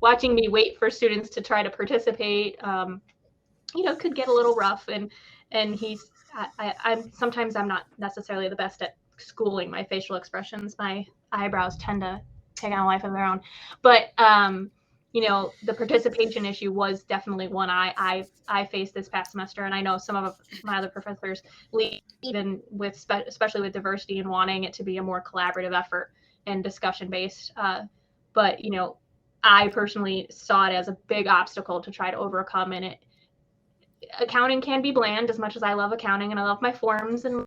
Speaker 3: watching me wait for students to try to participate, could get a little rough. And I'm sometimes I'm not necessarily the best at schooling my facial expressions. My eyebrows tend to take on a life of their own. But the participation issue was definitely one I faced this past semester, and I know some of my other professors, even with especially with diversity and wanting it to be a more collaborative effort and discussion based. But I personally saw it as a big obstacle to try to overcome, and accounting can be bland. As much as I love accounting and I love my forms, and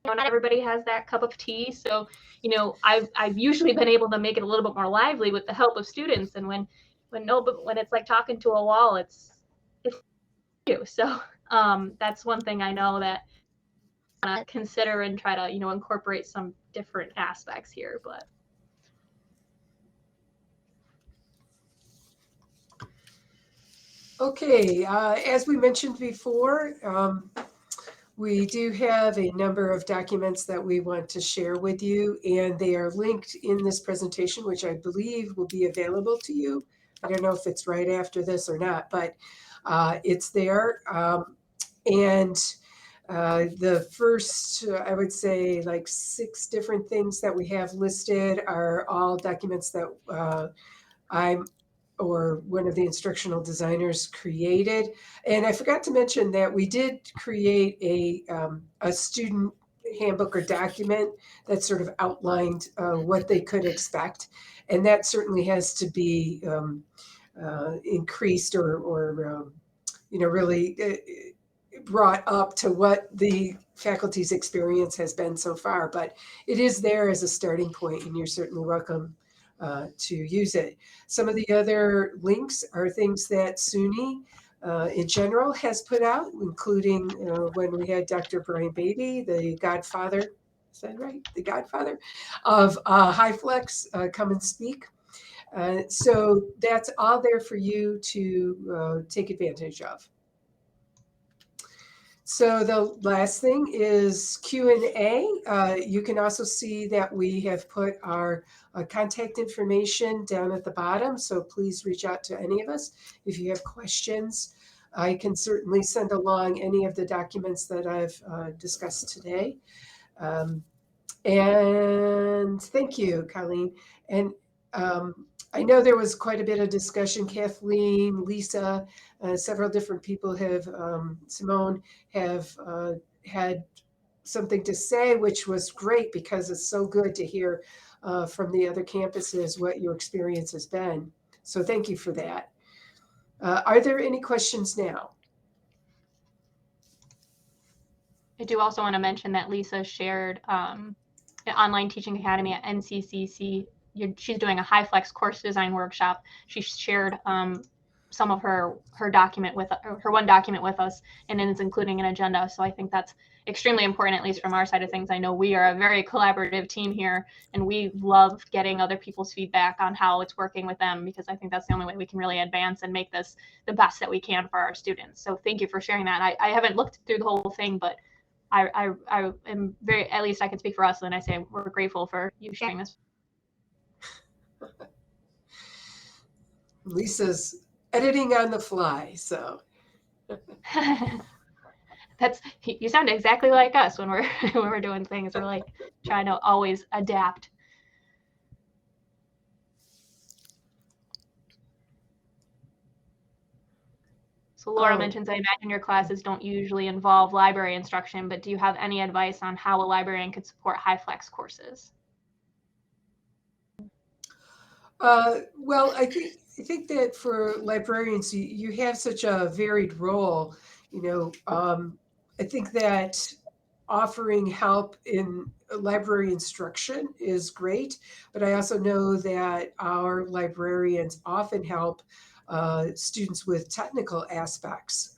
Speaker 3: not everybody has that cup of tea. So I've usually been able to make it a little bit more lively with the help of students. And when it's like talking to a wall, it's you. So that's one thing I know that I want to consider and try to incorporate some different aspects here. But
Speaker 4: Okay, as we mentioned before, we do have a number of documents that we want to share with you, and they are linked in this presentation, which I believe will be available to you. I don't know if it's right after this or not, but it's there. And the first, I would say, like 6 different things that we have listed are all documents that I'm or one of the instructional designers created. And I forgot to mention that we did create a student handbook or document that sort of outlined what they could expect. And that certainly has to be increased or really brought up to what the faculty's experience has been so far. But it is there as a starting point, and you're certainly welcome to use it. Some of the other links are things that SUNY in general has put out, including when we had Dr. Brian Beatty, the godfather, is that right? The godfather of Hyflex, come and speak. So that's all there for you to take advantage of. So the last thing is Q&A. You can also see that we have put our contact information down at the bottom. So please reach out to any of us if you have questions. I can certainly send along any of the documents that I've discussed today. And thank you, Colleen. And I know there was quite a bit of discussion. Kathleen, Lisa, several different people have, Simone, have had something to say, which was great because it's so good to hear from the other campuses what your experience has been. So thank you for that. Are there any questions now?
Speaker 3: I do also want to mention that Lisa shared the Online Teaching Academy at NCCC. She's doing a Hyflex course design workshop. She shared some of her document with her one document with us, and then it's including an agenda. So I think that's extremely important, at least from our side of things. I know we are a very collaborative team here, and we love getting other people's feedback on how it's working with them, because I think that's the only way we can really advance and make this the best that we can for our students. So thank you for sharing that. I haven't looked through the whole thing, but I am very, at least I can speak for us, and I say we're grateful for you sharing this.
Speaker 4: Lisa's editing on the fly, so.
Speaker 3: You sound exactly like us when we're when we're doing things. We're like trying to always adapt. So Laura mentions, I imagine your classes don't usually involve library instruction, but do you have any advice on how a librarian could support Hyflex courses?
Speaker 4: Well, I think that for librarians, you have such a varied role. I think that offering help in library instruction is great, but I also know that our librarians often help students with technical aspects,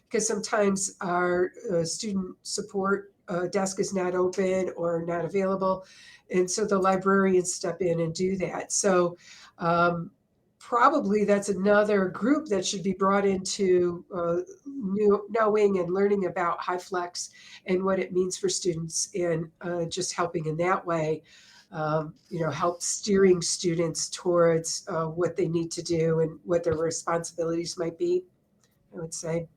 Speaker 4: because sometimes our student support desk is not open or not available. And so the librarians step in and do that. So probably that's another group that should be brought into knowing and learning about Hyflex and what it means for students, and just helping in that way, help steering students towards what they need to do and what their responsibilities might be, I would say.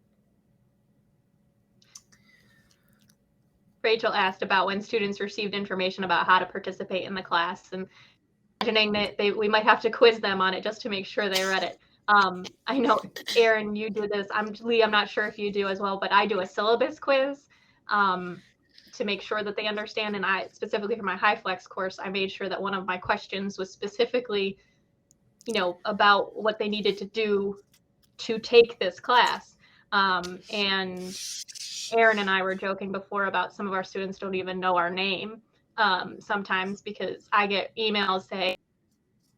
Speaker 3: Rachel asked about when students received information about how to participate in the class, and imagining that we might have to quiz them on it just to make sure they read it. I know, Erin, you do this. Lee, I'm not sure if you do as well, but I do a syllabus quiz to make sure that they understand. And I, specifically for my Hyflex course, I made sure that one of my questions was specifically, about what they needed to do to take this class. And Erin and I were joking before about some of our students don't even know our name sometimes, because I get emails saying,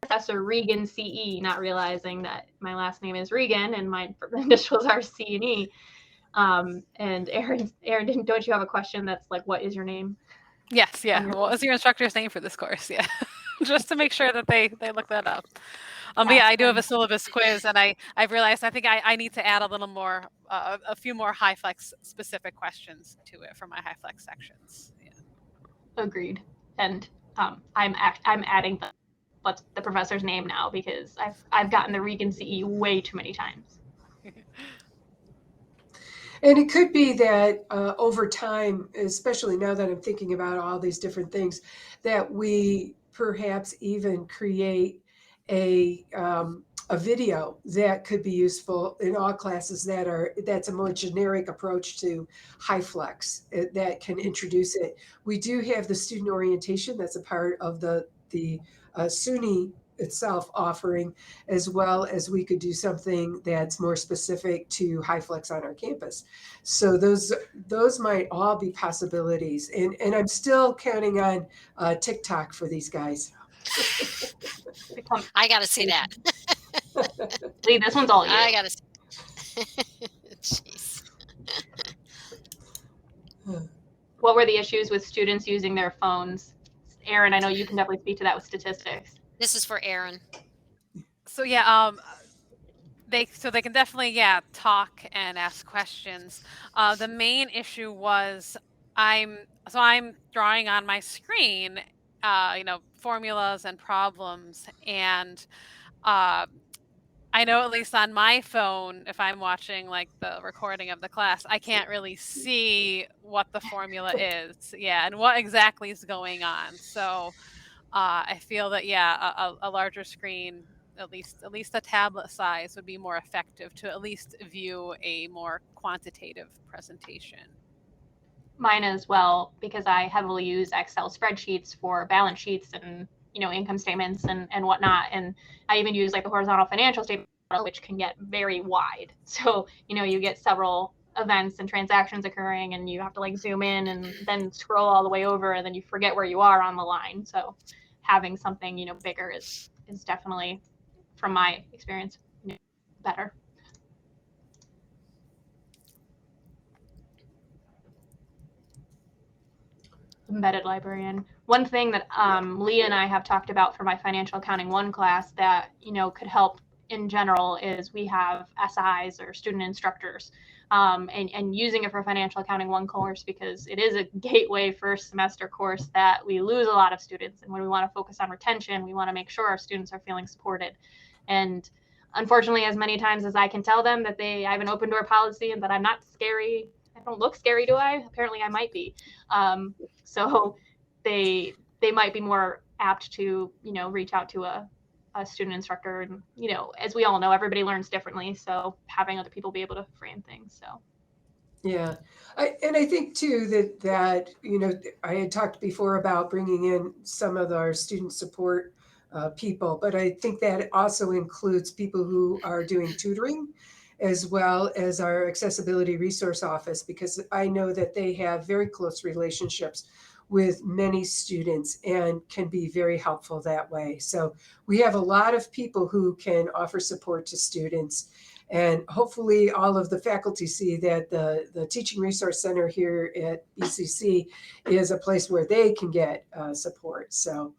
Speaker 3: Professor Regan CE, not realizing that my last name is Regan and my initials are C and E. And Erin, don't you have a question that's like, what is your name?
Speaker 2: Yes, yeah. What was your instructor's name for this course? Yeah. just to make sure that they look that up. But yeah, I do have a syllabus quiz, and I've realized I think I need to add a little more, a few more Hyflex specific questions to it for my Hyflex sections. Yeah.
Speaker 3: Agreed. And I'm adding what's the professor's name now, because I've gotten the Regan CE way too many times.
Speaker 4: And it could be that over time, especially now that I'm thinking about all these different things, that we perhaps even create a video that could be useful in all classes that's a more generic approach to Hyflex that can introduce it. We do have the student orientation that's a part of the SUNY itself offering, as well as we could do something that's more specific to Hyflex on our campus. So those might all be possibilities. And I'm still counting on TikTok for these guys.
Speaker 1: I got to see that.
Speaker 3: Lee, this one's all you.
Speaker 1: I got to see. Jeez.
Speaker 3: What were the issues with students using their phones? Aaron, I know you can definitely speak to that with statistics.
Speaker 1: This is for Aaron.
Speaker 2: So yeah, they can definitely talk and ask questions. The main issue was I'm drawing on my screen, formulas and problems, and I know at least on my phone, if I'm watching like the recording of the class, I can't really see what the formula is, and what exactly is going on. So I feel that a larger screen, at least a tablet size, would be more effective to at least view a more quantitative presentation.
Speaker 3: Mine as well, because I heavily use Excel spreadsheets for balance sheets and income statements and whatnot, and I even use like the horizontal financial statement, which can get very wide. So you get several events and transactions occurring, and you have to like zoom in and then scroll all the way over, and then you forget where you are on the line. So having something bigger is definitely, from my experience, better. Embedded librarian. One thing that Leah and I have talked about for my Financial Accounting 1 class that could help in general is we have SIs or student instructors, and using it for Financial Accounting 1 course, because it is a gateway first semester course that we lose a lot of students, and when we want to focus on retention, we want to make sure our students are feeling supported. And unfortunately, as many times as I can tell them that I have an open door policy and that I'm not scary, I don't look scary, do I? Apparently I might be. So they might be more apt to, reach out to a student instructor. And, as we all know, everybody learns differently. So having other people be able to frame things. So.
Speaker 4: Yeah. I think too that, I had talked before about bringing in some of our student support people, but I think that also includes people who are doing tutoring, as well as our accessibility resource office, because I know that they have very close relationships with many students and can be very helpful that way. So we have a lot of people who can offer support to students, and hopefully all of the faculty see that the Teaching Resource Center here at BCC is a place where they can get support. So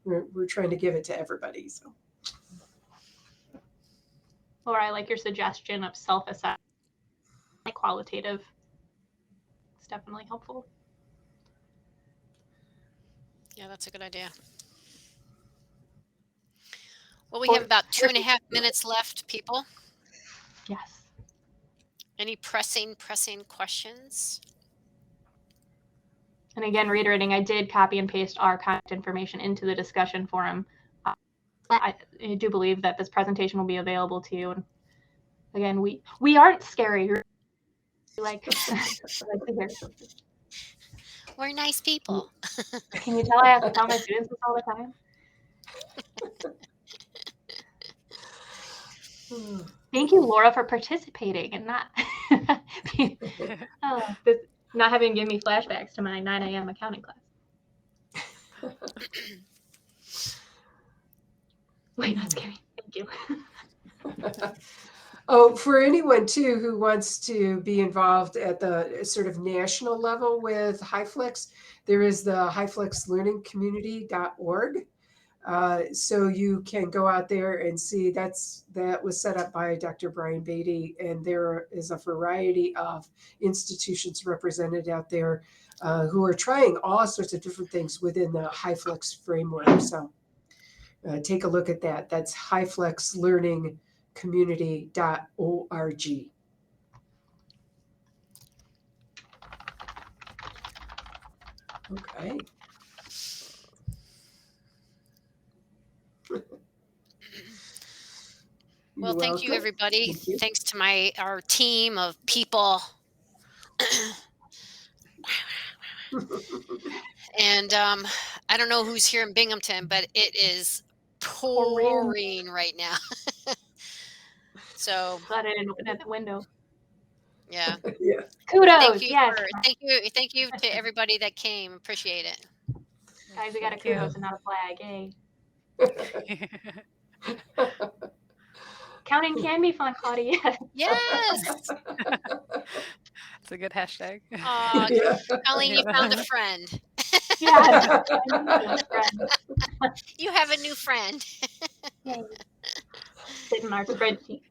Speaker 4: we're trying to give it to everybody. So.
Speaker 3: Or I like your suggestion of self-assessment, like qualitative. It's definitely helpful.
Speaker 1: Yeah, that's a good idea. Well, we have about 2.5 minutes left, people.
Speaker 3: Yes.
Speaker 1: Any pressing questions?
Speaker 3: And again, reiterating, I did copy and paste our contact information into the discussion forum. I do believe that this presentation will be available to you. And again, we aren't scary. Like to hear.
Speaker 1: We're nice people.
Speaker 3: Can you tell I have to tell my students this all the time? Thank you, Laura, for participating and not not having given me flashbacks to my 9 a.m. accounting class. Wait, not scary. Thank you.
Speaker 4: Oh, for anyone too who wants to be involved at the sort of national level with Hyflex, there is the hyflexlearningcommunity.org. So you can go out there and see that was set up by Dr. Brian Beatty, and there is a variety of institutions represented out there who are trying all sorts of different things within the Hyflex framework. So take a look at that. That's hyflexlearningcommunity.org. Okay.
Speaker 1: Well, thank you,
Speaker 4: welcome.
Speaker 1: everybody.
Speaker 4: Thank you.
Speaker 1: Thanks to our team of people. And I don't know who's here in Binghamton, but it is pouring right now. So
Speaker 3: Glad I didn't open that window.
Speaker 1: yeah.
Speaker 4: Yeah.
Speaker 3: Kudos. Yes.
Speaker 1: Thank you to everybody that came. Appreciate it.
Speaker 3: Guys, we got a
Speaker 2: Thank you.
Speaker 3: kudos and not a flag. Yay. Counting can be fun, Claudia.
Speaker 1: Yes.
Speaker 2: It's a good hashtag.
Speaker 4: Yeah.
Speaker 1: Colleen, you found a friend.
Speaker 3: Yes.
Speaker 1: You have a new friend.
Speaker 3: Yay. Sitting in our spreadsheet.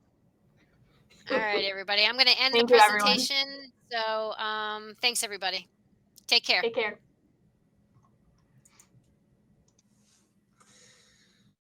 Speaker 1: All right, everybody. I'm going to end the
Speaker 3: Thank you, everyone.
Speaker 1: presentation. So thanks, everybody. Take care.
Speaker 3: Take care.